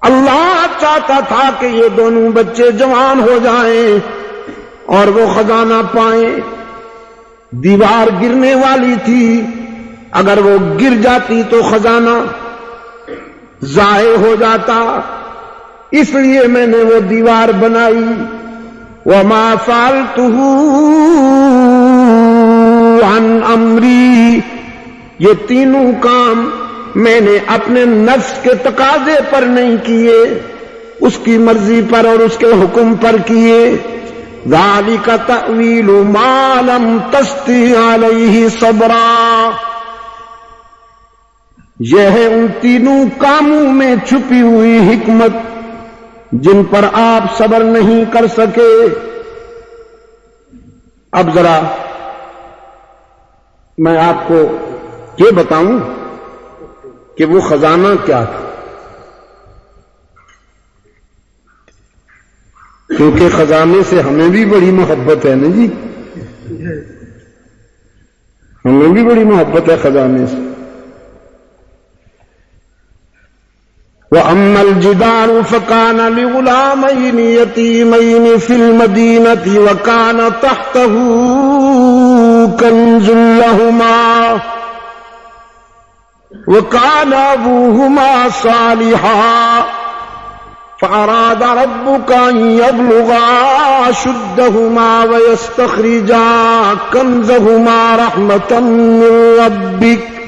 Speaker 1: اللہ چاہتا تھا کہ یہ دونوں بچے جوان ہو جائیں اور وہ خزانہ پائیں۔ دیوار گرنے والی تھی، اگر وہ گر جاتی تو خزانہ ضائع ہو جاتا، اس لیے میں نے وہ دیوار بنائی۔ وَمَا فَعَلْتُهُ عَنْ أَمْرِي، یہ تینوں کام میں نے اپنے نفس کے تقاضے پر نہیں کیے، اس کی مرضی پر اور اس کے حکم پر کیے۔ ذَلِكَ تَأْوِيلُ مَا لَمْ تَسْطِع عَلَيْهِ صَبْرًا، یہ ہے ان تینوں کاموں میں چھپی ہوئی حکمت جن پر آپ صبر نہیں کر سکے۔ اب ذرا میں آپ کو یہ بتاؤں کہ وہ خزانہ کیا تھا، کیونکہ خزانے سے ہمیں بھی بڑی محبت ہے نا جی، ہمیں بھی بڑی محبت ہے خزانے سے۔ وَأَمَّا الْجِدَارُ فَكَانَ لِغُلَامَيْنِ يَتِيمَيْنِ فِي الْمَدِينَةِ وَكَانَ تَحْتَهُ كَنْزٌ لَهُمَا وَكَانَ أَبُوهُمَا صَالِحًا فَأَرَادَ رَبُّكَ أَن يَبْلُغَا أَشُدَّهُمَا وَيَسْتَخْرِجَا كَنْزَهُمَا رَحْمَةً مِّن رَّبِّكَ۔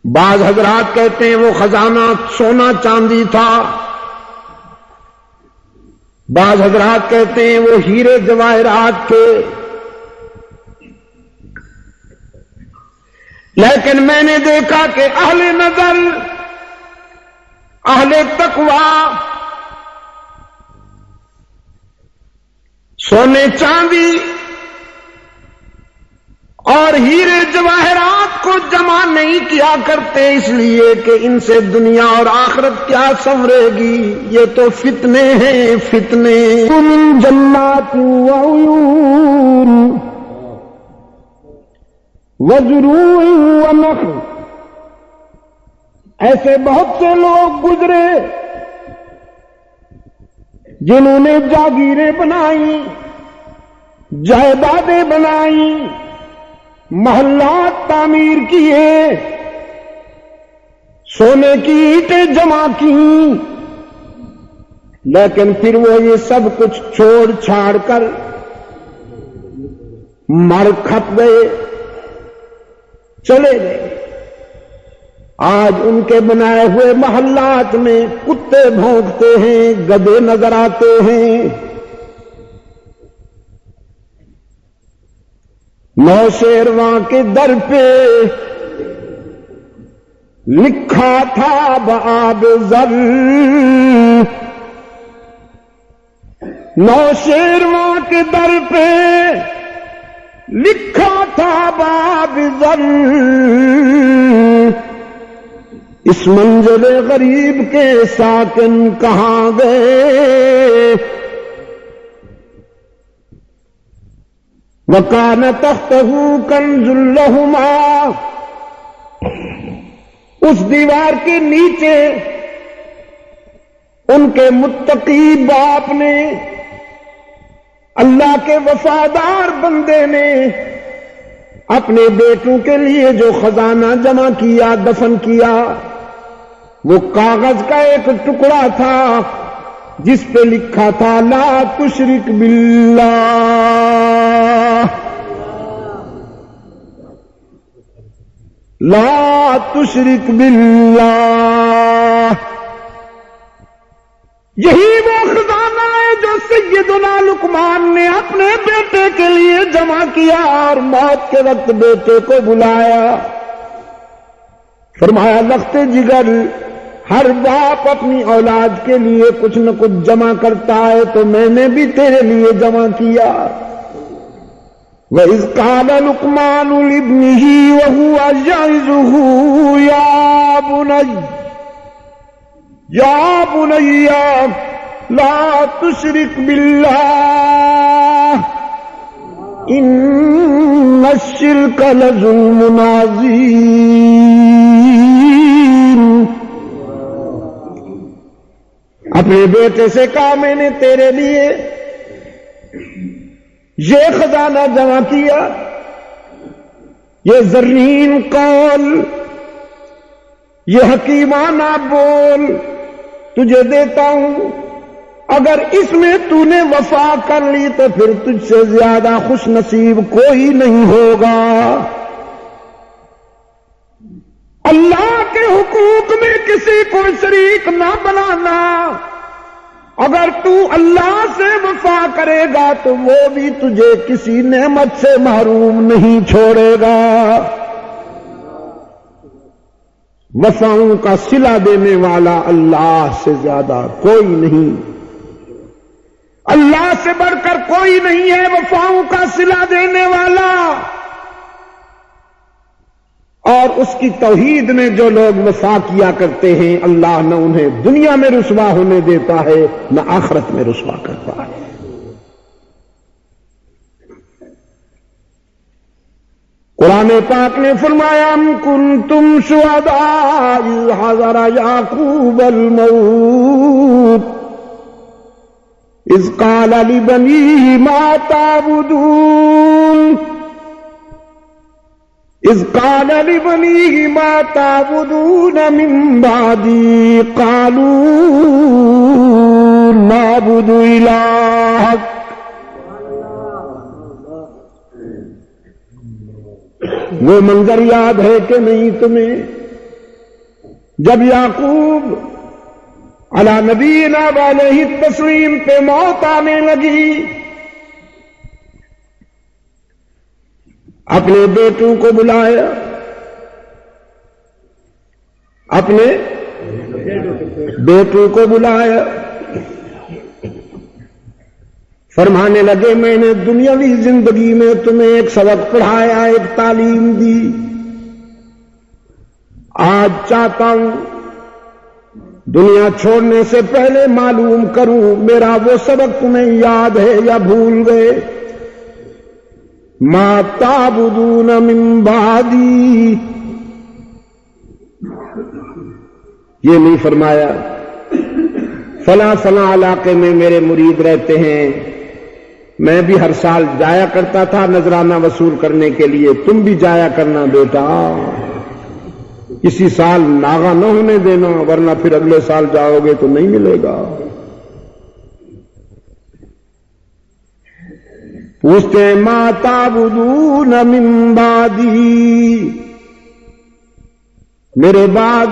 Speaker 1: بعض حضرات کہتے ہیں وہ خزانہ سونا چاندی تھا، بعض حضرات کہتے ہیں وہ ہیرے جواہرات تھے، لیکن میں نے دیکھا کہ اہل نظر، اہل تقوی سونے چاندی اور ہیرے جواہرات کو جمع نہیں کیا کرتے، اس لیے کہ ان سے دنیا اور آخرت کیا سنورے گی، یہ تو فتنے ہیں فتنے۔ من جنات وعیون وزروع ونخل، ایسے بہت سے لوگ گزرے جنہوں نے جاگیریں بنائی، جائیدادیں بنائی، محلات تعمیر کیے، سونے کی اینٹیں جمع کی، لیکن پھر وہ یہ سب کچھ چھوڑ چھاڑ کر مر کھپ گئے، چلے گئے۔ آج ان کے بنائے ہوئے محلات میں کتے بھونکتے ہیں، گدھے نظر آتے ہیں۔ نوشیروان کے در پہ لکھا تھا بآب زر، نوشیروان کے در پہ لکھا تھا بآب زر، اس منزل غریب کے ساکن کہاں گئے؟ وَكَانَ تَحْتَهُ كَنْزٌ لَهُمَا، اس دیوار کے نیچے ان کے متقی باپ نے، اللہ کے وفادار بندے نے اپنے بیٹوں کے لیے جو خزانہ جمع کیا، دفن کیا، وہ کاغذ کا ایک ٹکڑا تھا جس پہ لکھا تھا لا تشرک باللہ، لا تشرک باللہ۔ یہی وہ خزانہ ہے جو سیدنا لقمان نے اپنے بیٹے کے لیے جمع کیا اور موت کے وقت بیٹے کو بلایا، فرمایا لخت جگر، ہر باپ اپنی اولاد کے لیے کچھ نہ کچھ جمع کرتا ہے، تو میں نے بھی تیرے لیے جمع کیا۔ وَإِذْ قَالَ لُقْمَانُ لِابْنِهِ وَهُوَ يَعِظُهُ يَا بُنَيَّ لَا تُشْرِكْ بِاللَّهِ إِنَّ الشِّرْكَ لَظُلْمٌ عَظِيمٌ۔ اپنے بیٹے سے کہا میں نے تیرے لیے یہ خزانہ جمع کیا، یہ زرین قول، یہ حکیمانہ بول تجھے دیتا ہوں، اگر اس میں تو نے وفا کر لی تو پھر تجھ سے زیادہ خوش نصیب کوئی نہیں ہوگا۔ اللہ کے حقوق میں کسی کو شریک نہ بنانا، اگر تو اللہ سے وفا کرے گا تو وہ بھی تجھے کسی نعمت سے محروم نہیں چھوڑے گا۔ وفاؤں کا صلہ دینے والا اللہ سے زیادہ کوئی نہیں، اللہ سے بڑھ کر کوئی نہیں ہے وفاؤں کا صلہ دینے والا۔ اور اس کی توحید میں جو لوگ وفا کیا کرتے ہیں، اللہ نہ انہیں دنیا میں رسوا ہونے دیتا ہے نہ آخرت میں رسوا کرتا ہے۔ قرآن پاک نے فرمایا ام کنتم شہداء اذ حضر یعقوب الموت اذ قال لبنیہ ما تعبدون اذ قال لبنیہ ما تعبدون من بعدی قالوا نعبد الہک۔ وہ منظر یاد ہے کہ نہیں تمہیں جب یعقوب علی نبینا علیہ التسلیم پہ موت آنے لگی، اپنے بیٹوں کو بلایا، اپنے بیٹوں کو بلایا، فرمانے لگے میں نے دنیاوی زندگی میں تمہیں ایک سبق پڑھایا، ایک تعلیم دی، آج چاہتا ہوں دنیا چھوڑنے سے پہلے معلوم کروں میرا وہ سبق تمہیں یاد ہے یا بھول گئے۔ ما تعبدون من بعدی، یہ نہیں فرمایا فلاں فلاں علاقے میں میرے مرید رہتے ہیں، میں بھی ہر سال جایا کرتا تھا نذرانہ وصول کرنے کے لیے، تم بھی جایا کرنا بیٹا، کسی سال ناغا نہ ہونے دینا، ورنہ پھر اگلے سال جاؤ گے تو نہیں ملے گا۔ پوچھتے ہیں ما تعبدون من بعدی، میرے بعد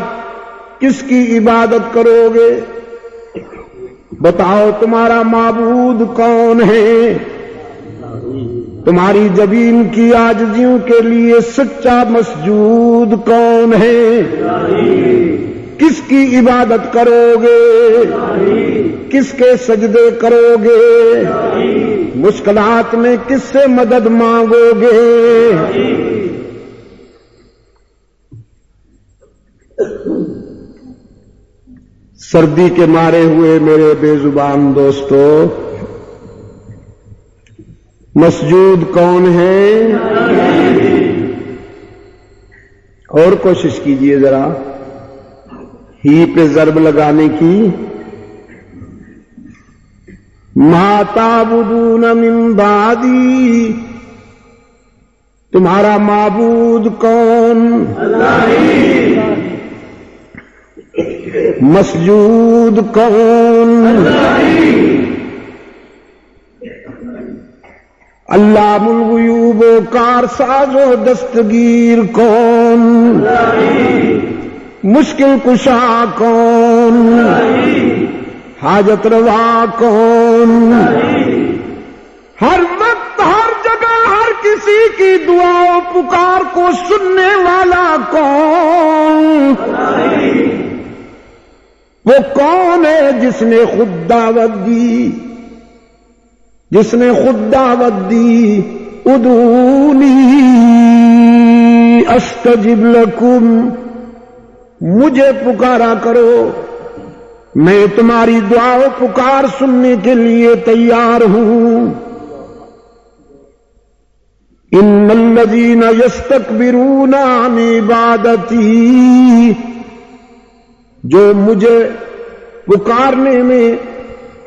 Speaker 1: کس کی عبادت کرو گے؟ بتاؤ تمہارا معبود کون ہے؟ تمہاری جبین کی عاجزیوں کے لیے سچا مسجود کون ہے؟ کس کی عبادت کرو گے؟ کس کے سجدے کرو گے؟ مشکلات میں کس سے مدد مانگو گے؟ سردی کے مارے ہوئے میرے بے زبان دوستو، مسجود کون ہے؟ اور کوشش کیجئے ذرا ہی پہ ضرب لگانے کی۔ ما تعبدون من بعدی، تمہارا معبود کون؟ مسجود کون؟ علام الغیوب و کارساز و دستگیر کون؟ مشکل کشا کون؟ حاجت روا کون؟ ہر وقت ہر جگہ ہر کسی کی دعا و پکار کو سننے والا کون؟ وہ کون ہے جس نے خود دعوت دی، جس نے خود دعوت دی ادعونی استجب لکم، مجھے پکارا کرو میں تمہاری دعا و پکار سننے کے لیے تیار ہوں۔ ان الذین یستکبرون عن عبادتی، جو مجھے پکارنے میں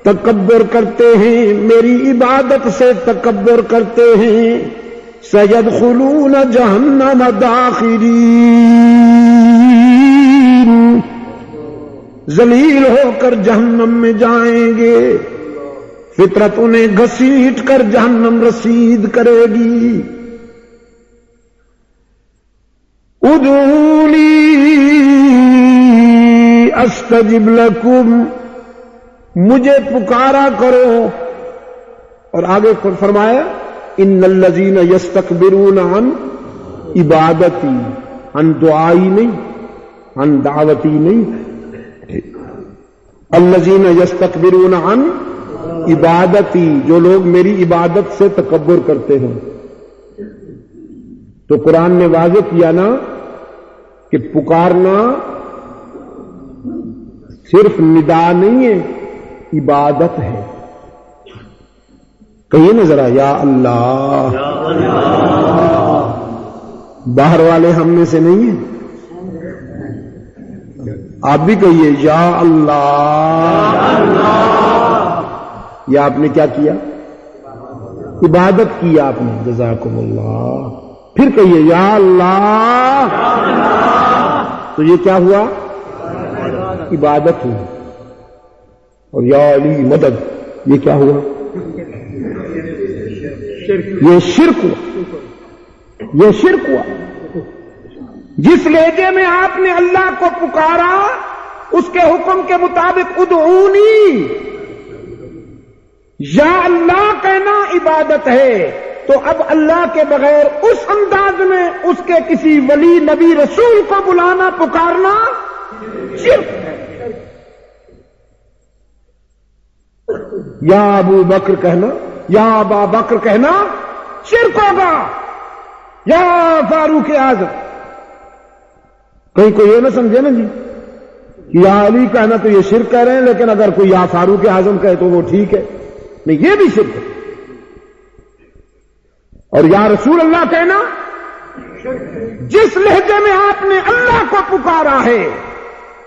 Speaker 1: تکبر کرتے ہیں، میری عبادت سے تکبر کرتے ہیں، سیدخلون جہنم داخرین، ذلیل ہو کر جہنم میں جائیں گے، فطرت انہیں گھسیٹ کر جہنم رسید کرے گی۔ ادعونی استجب لکم، مجھے پکارا کرو، اور آگے فرمایا ان الذین یستکبرون عن عبادتی، عن دعائی نہیں، عن دعوتی نہیں، الذین یستکبرون عن عبادتی، جو لوگ میری عبادت سے تکبر کرتے ہیں۔ تو قرآن نے واضح کیا نا کہ پکارنا صرف ندا نہیں ہے، عبادت ہے۔ کہیے نا ذرا یا اللہ۔ باہر والے ہم میں سے نہیں ہیں، آپ بھی کہیے یا اللہ۔ یا آپ نے کیا کیا؟ عبادت کی آپ نے، جزاکم اللہ۔ پھر کہیے یا اللہ، تو یہ کیا ہوا؟ عبادت ہوئی۔ اور یا علی مدد، یہ کیا ہوا؟ یہ شرک ہوا، یہ شرک ہوا۔ جس لہجے میں آپ نے اللہ کو پکارا، اس کے حکم کے مطابق ادعونی، یا اللہ کہنا عبادت ہے، تو اب اللہ کے بغیر اس انداز میں اس کے کسی ولی نبی رسول کو بلانا پکارنا شرک ہے۔ یا ابو بکر کہنا، یا ابا بکر کہنا شرک ہوگا، یا فاروق اعظم۔ کہیں کوئی یہ نہ سمجھے نا جی کہ یا علی کہنا تو یہ شرک کہہ رہے ہیں، لیکن اگر کوئی یا فاروق اعظم کہے تو وہ ٹھیک ہے، نہیں، یہ بھی شرک ہے۔ اور یا رسول اللہ کہنا، جس لہجے میں آپ نے اللہ کو پکارا ہے،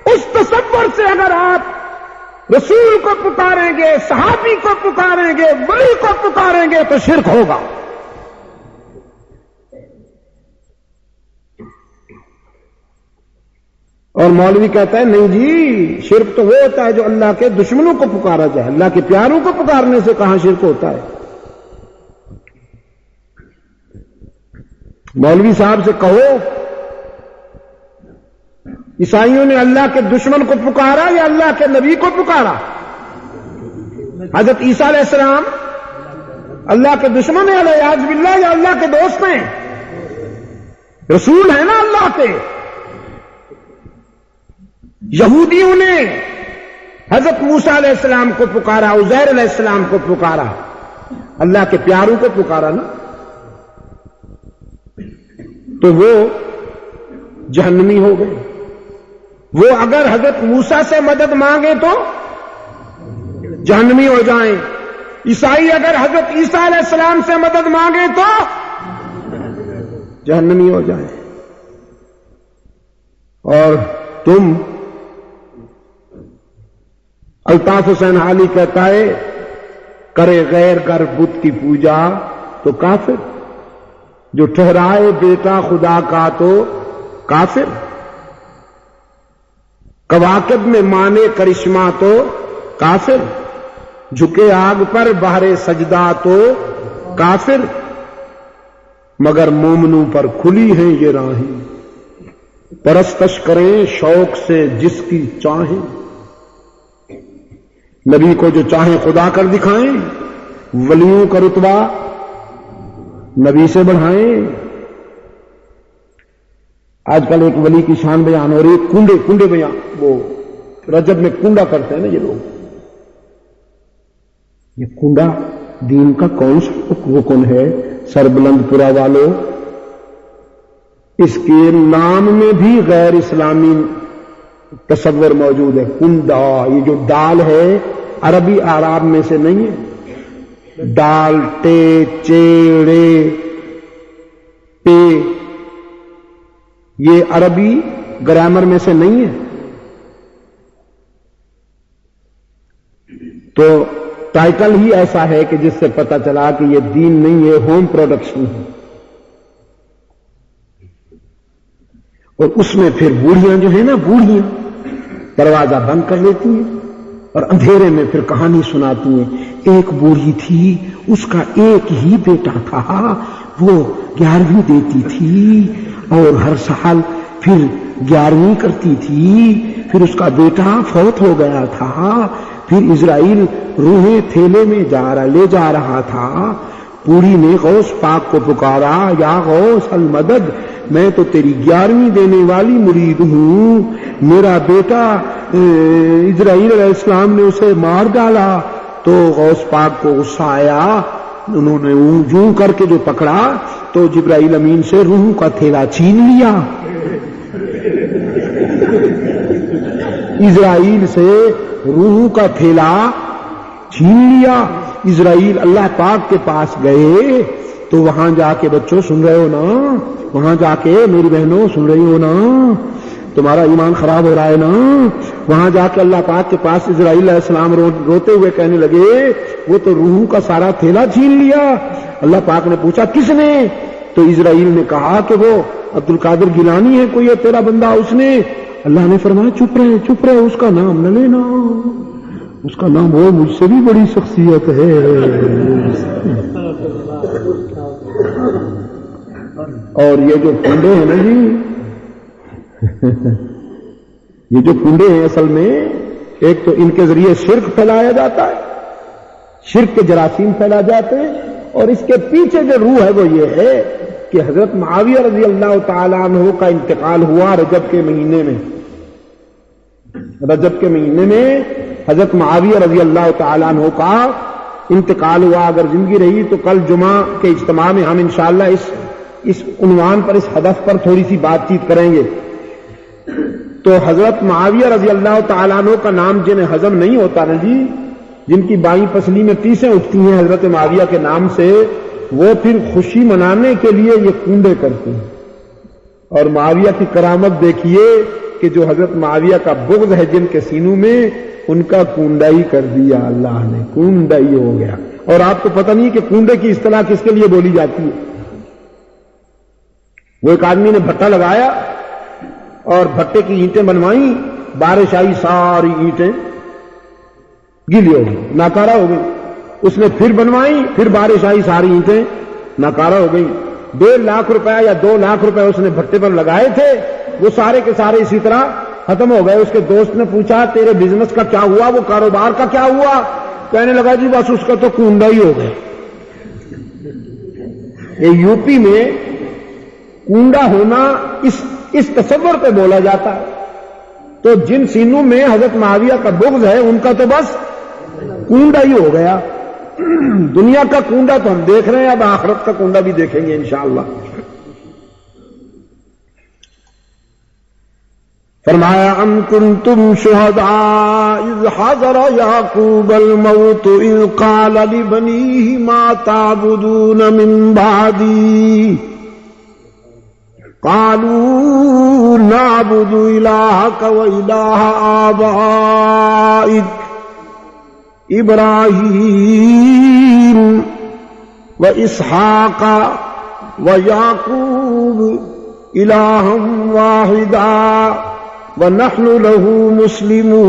Speaker 1: اس تصور سے اگر آپ رسول کو پکاریں گے، صحابی کو پکاریں گے، ولی کو پکاریں گے تو شرک ہوگا۔ اور مولوی کہتا ہے نہیں جی، شرک تو وہ ہوتا ہے جو اللہ کے دشمنوں کو پکارا جائے، اللہ کے پیاروں کو پکارنے سے کہاں شرک ہوتا ہے؟ مولوی صاحب سے کہو عیسائیوں نے اللہ کے دشمن کو پکارا یا اللہ کے نبی کو پکارا؟ حضرت عیسیٰ علیہ السلام اللہ کے دشمن ہیں علیہ باللہ یا اللہ کے دوست ہیں؟ رسول ہیں نا اللہ کے۔ یہودیوں نے حضرت موسیٰ علیہ السلام کو پکارا، عزیر علیہ السلام کو پکارا، اللہ کے پیاروں کو پکارا نا، تو وہ جہنمی ہو گئے۔ وہ اگر حضرت موسیٰ سے مدد مانگے تو جہنمی ہو جائیں، عیسائی اگر حضرت عیسیٰ علیہ السلام سے مدد مانگے تو جہنمی ہو جائیں۔ اور تم، الطاف حسین حالی کہتا ہے، کرے غیر گر بت کی پوجا تو کافر، جو ٹھہرائے بیٹا خدا کا تو کافر، کواکب میں مانے کرشمہ تو کافر، جھکے آگ پر بہرے سجدہ تو کافر، مگر مومنوں پر کھلی ہیں یہ راہیں، پرستش کریں شوق سے جس کی چاہیں، نبی کو جو چاہیں خدا کر دکھائیں، ولیوں کا رتبہ نبی سے بڑھائیں۔ آج کل ایک ولی کی شان بیان ہو رہی ہے، کنڈے بیان، وہ رجب میں کنڈا کرتے ہیں نا یہ لوگ، یہ کنڈا دین کا کون سا رکن ہے؟ سربلند پورا والوں، اس کے نام میں بھی غیر اسلامی تصور موجود ہے۔ کنڈا، یہ جو ڈال ہے عربی اعراب میں سے نہیں ہے، ڈال، ٹے، چیڑے، پے، یہ عربی گرامر میں سے نہیں ہے۔ تو ٹائٹل ہی ایسا ہے کہ جس سے پتہ چلا کہ یہ دین نہیں ہے، ہوم پروڈکشن ہے۔ اور اس میں پھر بوڑھیاں جو ہیں نا، بوڑھیاں دروازہ بند کر لیتی ہیں اور اندھیرے میں پھر کہانی سناتی ہیں۔ ایک بوڑھی تھی، اس کا ایک ہی بیٹا تھا، وہ 11ویں دیتی تھی اور ہر سال پھر 11ویں کرتی تھی، پھر اس کا بیٹا فوت ہو گیا تھا، پھر اسرائیل روحیں تھیلے میں لے جا رہا تھا۔ بوڑھی نے غوث پاک کو پکارا، یا غوث المدد، میں تو تیری 11ویں دینے والی مرید ہوں، میرا بیٹا اسرائیل علیہ السلام نے اسے مار ڈالا۔ تو غوث پاک کو غصہ آیا، انہوں نے یوں کر کے جو پکڑا تو جبرائیل امین سے روح کا تھیلا چھین لیا، اسرائیل سے روح کا تھیلا چھین لیا۔ اسرائیل اللہ پاک کے پاس گئے تو وہاں جا کے، بچوں سن رہے ہو نا، وہاں جا کے میری بہنوں سن رہی ہو نا، تمہارا ایمان خراب ہو رہا ہے نا، وہاں جا کے اللہ پاک کے پاس اسرائیل علیہ السلام روتے ہوئے کہنے لگے وہ تو روح کا سارا تھیلا چھین لیا۔ اللہ پاک نے پوچھا کس نے؟ تو اسرائیل نے کہا کہ وہ عبد القادر گیلانی ہے کوئی ہے تیرا بندہ، اس نے۔ اللہ نے فرمایا چپ رہے، اس کا نام نہ لینا، اس کا نام وہ مجھ سے بھی بڑی شخصیت ہے۔ اور یہ جو کنڈے ہیں نا جی، یہ جو کنڈے ہیں اصل میں ایک تو ان کے ذریعے شرک پھیلایا جاتا ہے، شرک کے جراثیم پھیلا جاتے ہیں، اور اس کے پیچھے جو روح ہے وہ یہ ہے کہ حضرت معاویہ رضی اللہ تعالیٰ عنہ کا انتقال ہوا رجب کے مہینے میں۔ رجب کے مہینے میں حضرت معاویہ رضی اللہ تعالیٰ عنہ کا انتقال ہوا۔ اگر زندگی رہی تو کل جمعہ کے اجتماع میں ہم انشاءاللہ اس عنوان پر، اس ہدف پر تھوڑی سی بات چیت کریں گے۔ تو حضرت معاویہ رضی اللہ تعالیٰ عنہ کا نام جنہیں ہضم نہیں ہوتا نا جی، جن کی بائیں پسلی میں ٹیسیں اٹھتی ہیں حضرت معاویہ کے نام سے، وہ پھر خوشی منانے کے لیے یہ کنڈے کرتے ہیں۔ اور معاویہ کی کرامت دیکھیے کہ جو حضرت معاویہ کا بغض ہے جن کے سینوں میں، ان کا کنڈا ہی کر دیا اللہ نے، کنڈا ہی ہو گیا۔ اور آپ کو پتہ نہیں کہ کنڈے کی اصطلاح کس کے لیے بولی جاتی ہے؟ وہ ایک آدمی نے بھٹا لگایا اور بھٹے کی اینٹیں بنوائیں، بارش آئی ساری اینٹیں گیلی ہو گئی، ناکارہ ہو گئی۔ اس نے پھر بنوائیں، پھر بارش آئی ساری اینٹیں ناکارہ ہو گئی۔ 1.5 لاکھ روپے یا 2 لاکھ روپے اس نے بھٹے پر لگائے تھے، وہ سارے کے سارے اسی طرح ختم ہو گئے۔ اس کے دوست نے پوچھا تیرے بزنس کا کیا ہوا، وہ کاروبار کا کیا ہوا؟ کہنے لگا جی بس اس کا تو کنڈا ہی ہو گیا۔ یہ یوپی میں کنڈا ہونا اس تصور پہ بولا جاتا ہے۔ تو جن سینوں میں حضرت معاویہ کا بغض ہے ان کا تو بس کنڈا ہی ہو گیا۔ دنیا کا کنڈا تو ہم دیکھ رہے ہیں، اب آخرت کا کنڈا بھی دیکھیں گے انشاءاللہ۔ فرمایا ام کنتم شہداء اذ حضر یعقوب الموت اذ قال لبنیہ ما تعبدون من بعدی قالوا نعبد الہک و الہ آبائک ابراہیم و اسحاق و یعقوب الہا واحدا ونحن له مسلمون۔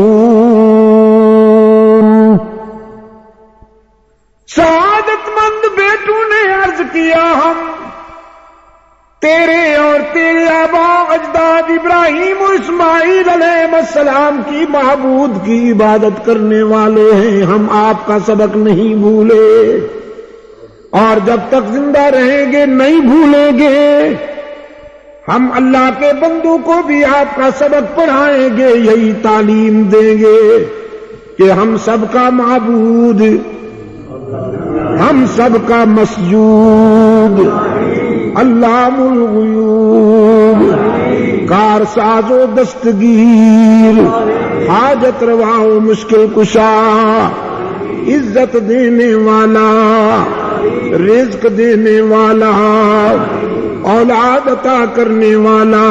Speaker 1: سعادت مند بیٹوں نے عرض کیا ہم تیرے اور تیرے آبا اجداد ابراہیم و اسماعیل علیہ السلام کی معبود کی عبادت کرنے والے ہیں، ہم آپ کا سبق نہیں بھولے اور جب تک زندہ رہیں گے نہیں بھولیں گے۔ ہم اللہ کے بندوں کو بھی آپ کا سبق پڑھائیں گے، یہی تعلیم دیں گے کہ ہم سب کا معبود، ہم سب کا مسجود، علام الغیوب، کار ساز و دستگیر، حاجت روا و مشکل کشا، عزت دینے والا، رزق دینے والا، اولاد عطا کرنے والا،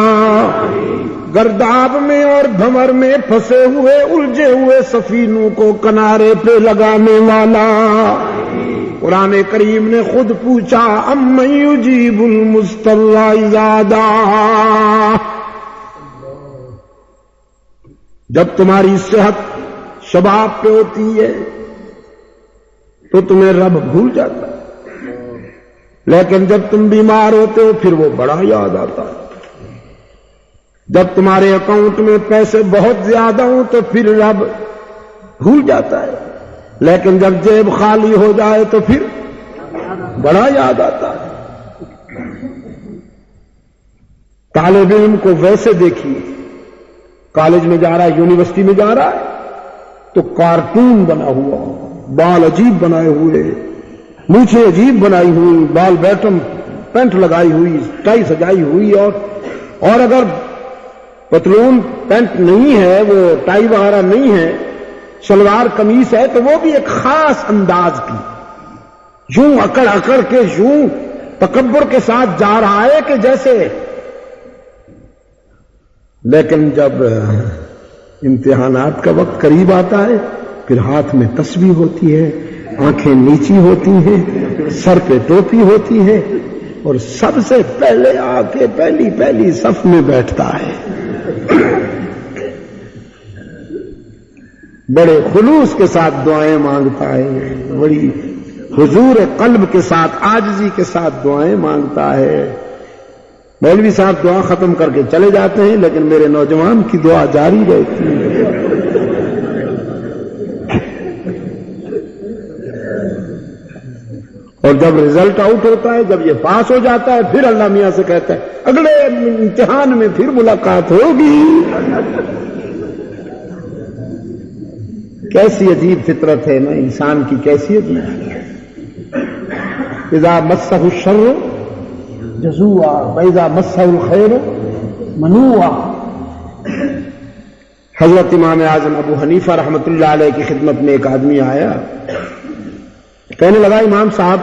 Speaker 1: گرداب میں اور بھنور میں پھنسے ہوئے الجھے ہوئے سفینوں کو کنارے پہ لگانے والا۔ قرآن کریم نے خود پوچھا امن یجیب المضطر اذا دعا، جب تمہاری صحت شباب پہ ہوتی ہے تو تمہیں رب بھول جاتا ہے، لیکن جب تم بیمار ہوتے ہو پھر وہ بڑا یاد آتا ہے۔ جب تمہارے اکاؤنٹ میں پیسے بہت زیادہ ہوں تو پھر رب بھول جاتا ہے، لیکن جب جیب خالی ہو جائے تو پھر بڑا یاد آتا ہے۔ طالب علم کو ویسے دیکھیے، کالج میں جا رہا ہے، یونیورسٹی میں جا رہا ہے تو کارٹون بنا ہوا، بال عجیب بنائے ہوئے، مونچھیں عجیب بنائی ہوئی، بال بیٹم پینٹ لگائی ہوئی، ٹائی سجائی ہوئی، اور اگر پتلون پینٹ نہیں ہے، وہ ٹائی وغیرہ نہیں ہے، شلوار قمیص ہے تو وہ بھی ایک خاص انداز کی، یوں اکڑ اکڑ کے یوں تکبر کے ساتھ جا رہا ہے کہ جیسے۔ لیکن جب امتحانات کا وقت قریب آتا ہے پھر ہاتھ میں تسبیح ہوتی ہے، آنکھیں نیچی ہوتی ہیں، سر پہ ٹوپی ہوتی ہے اور سب سے پہلے آ کے پہلی صف میں بیٹھتا ہے، بڑے خلوص کے ساتھ دعائیں مانگتا ہے، بڑی حضور قلب کے ساتھ عاجزی کے ساتھ دعائیں مانگتا ہے۔ مولوی صاحب دعا ختم کر کے چلے جاتے ہیں لیکن میرے نوجوان کی دعا جاری رہتی ہے۔ اور جب رزلٹ آؤٹ ہوتا ہے، جب یہ پاس ہو جاتا ہے، پھر اللہ میاں سے کہتا ہے اگلے امتحان میں پھر ملاقات ہوگی۔ کیسی عجیب فطرت ہے نا انسان کی، کیسی عجیب۔ اذا مسہ الشر جزوعا واذا مسہ الخیر منوعا۔ حضرت امام اعظم ابو حنیفہ رحمۃ اللہ علیہ کی خدمت میں ایک آدمی آیا، کہنے لگا امام صاحب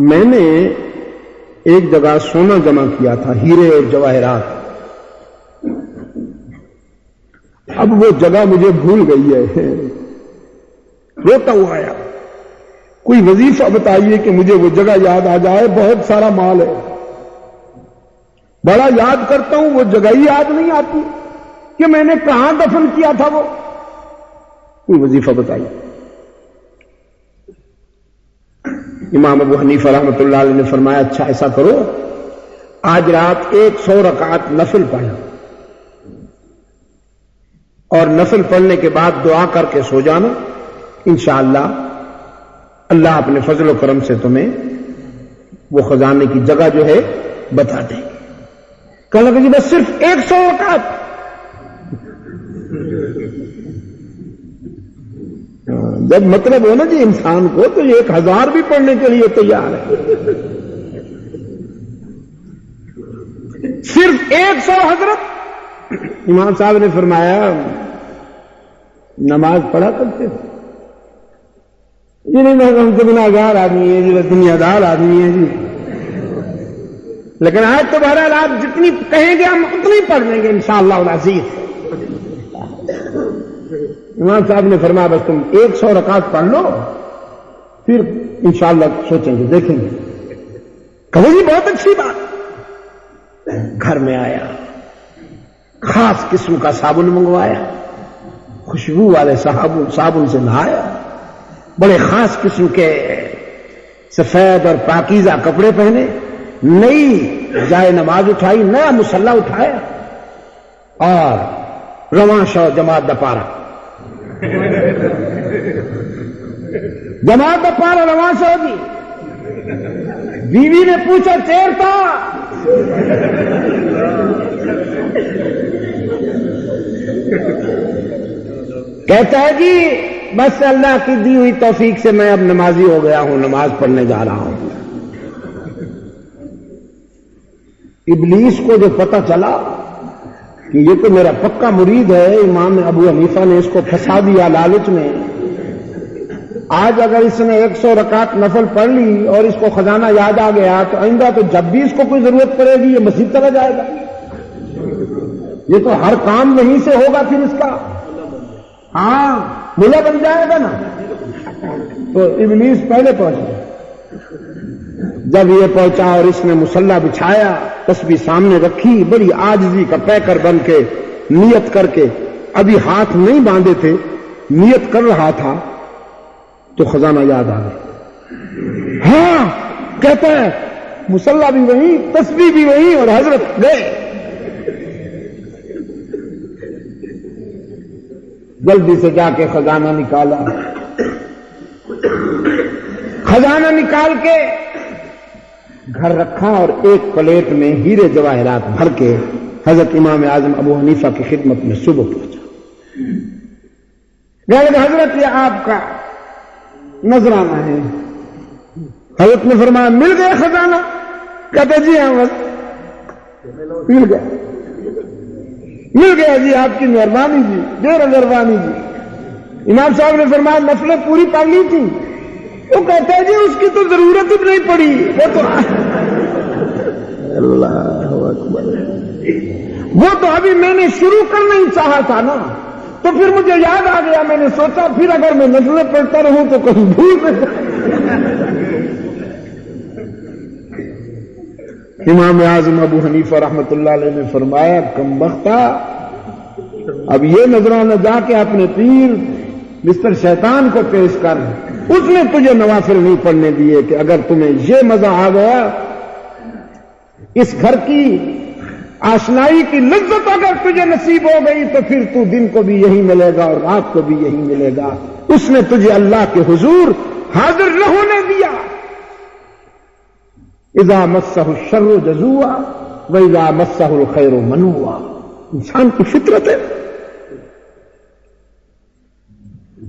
Speaker 1: میں نے ایک جگہ سونا جمع کیا تھا، ہیرے اور جواہرات، اب وہ جگہ مجھے بھول گئی ہے. روتا ہوا آیا, کوئی وظیفہ بتائیے کہ مجھے وہ جگہ یاد آ جائے. بہت سارا مال ہے, بڑا یاد کرتا ہوں, وہ جگہ ہی یاد نہیں آتی کہ میں نے کہاں دفن کیا تھا. وہ کوئی وظیفہ بتائیے. امام ابو حنیفہ رحمۃ اللہ علیہ نے فرمایا اچھا ایسا کرو, آج رات 100 رکعت نفل پڑھنا, اور نفل پڑھنے کے بعد دعا کر کے سو جانا. انشاءاللہ اللہ اپنے فضل و کرم سے تمہیں وہ خزانے کی جگہ جو ہے بتا دیں گے. کہنے لگا جی بس صرف 100 رکعت. جب مطلب ہو نا جی انسان کو, تو یہ 1000 بھی پڑھنے کے لیے تیار ہے. صرف 100. حضرت امام صاحب نے فرمایا نماز پڑھا کرتے تھے. یہ نہیں ہم تو گناہگار آدمی ہیں جی, دنیا دار آدمی ہیں جی, لیکن آج تو بہرحال آپ جتنی کہیں گے ہم اتنی پڑھ لیں گے انشاءاللہ العزیز. امام صاحب نے فرمایا بس تم 100 رکعت پڑھ لو, پھر انشاءاللہ سوچیں گے دیکھیں گے. کہو جی بہت اچھی بات. گھر میں آیا, خاص قسم کا صابن منگوایا, خوشبو والے صابن سے نہایا, بڑے خاص قسم کے سفید اور پاکیزہ کپڑے پہنے, نئی جائے نماز اٹھائی, نیا مصلی اٹھایا, اور رواں شو جماعت دپارا. جماعت دپارا رواں شو جی. بیوی نے پوچھا چیر تھا, کہتا ہے جی بس اللہ کی دی ہوئی توفیق سے میں اب نمازی ہو گیا ہوں, نماز پڑھنے جا رہا ہوں. ابلیس کو جو پتہ چلا کہ یہ تو میرا پکا مرید ہے, امام ابو حنیفہ نے اس کو پھنسا دیا لالچ میں. آج اگر اس نے 100 رکعت نفل پڑھ لی اور اس کو خزانہ یاد آ گیا, تو آئندہ تو جب بھی اس کو کوئی ضرورت پڑے گی یہ مسجد چلا جائے گا. یہ تو ہر کام یہیں سے ہوگا پھر اس کا. ہاں ملا بن جائے گا نا. تو ابلیس پہلے پہنچا. جب یہ پہنچا اور اس نے مصلی بچھایا, تسبیح سامنے رکھی, بڑی عاجزی کا پیکر بن کے نیت کر کے, ابھی ہاتھ نہیں باندھے تھے, نیت کر رہا تھا, تو خزانہ یاد آ گیا. ہاں کہتا ہے مصلی بھی وہیں, تسبیح بھی وہیں, اور حضرت گئے. جلدی سے جا کے خزانہ نکالا. خزانہ نکال کے گھر رکھا, اور ایک پلیٹ میں ہیرے جواہرات بھر کے حضرت امام اعظم ابو حنیفہ کی خدمت میں صبح پہنچا. کہ حضرت یہ آپ کا نذرانہ ہے. حضرت نے فرمایا مل گیا خزانہ؟ کہتے جی ہاں بس مل گیا. مل گیا جی, آپ کی مہربانی جی, دیر مہربانی جی. امام صاحب نے فرمایا نفلیں پوری پڑھ لی تھی؟ وہ کہتا ہے جی اس کی تو ضرورت ہی نہیں پڑی, وہ تو اللہ اکبر, وہ تو ابھی میں نے شروع کرنا ہی چاہا تھا نا, تو پھر مجھے یاد آ گیا. میں نے سوچا پھر اگر میں نفلیں پڑھتا رہوں تو کہیں بھول گیا. امام اعظم ابو حنیفہ رحمۃ اللہ علیہ نے فرمایا کم بختہ, اب یہ نذرانہ جا کے اپنے پیر مسٹر شیطان کو پیش کر. اس نے تجھے نوافل نہیں پڑھنے دیے کہ اگر تمہیں یہ مزہ آ گیا, اس گھر کی آشنائی کی لذت اگر تجھے نصیب ہو گئی, تو پھر تو دن کو بھی یہی ملے گا اور رات کو بھی یہی ملے گا. اس نے تجھے اللہ کے حضور حاضر نہ ہونے دیا. اذا مسہ الشر جزوعا واذا مسہ الخیر منوعا. انسان کی فطرت ہے.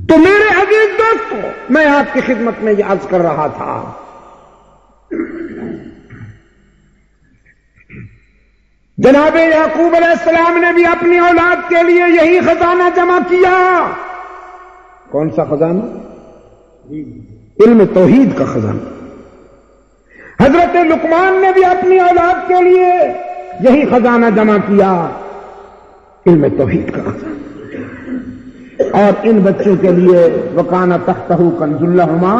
Speaker 1: تو میرے عزیز دوستو, میں آپ کی خدمت میں یہ عرض کر رہا تھا, جناب یعقوب علیہ السلام نے بھی اپنی اولاد کے لیے یہی خزانہ جمع کیا. کون سا خزانہ؟ علم توحید کا خزانہ. حضرت لقمان نے بھی اپنی اولاد کے لیے یہی خزانہ جمع کیا, علم توحید کا خزانہ. اور ان بچوں کے لیے وکانا تختہ کنز لہما،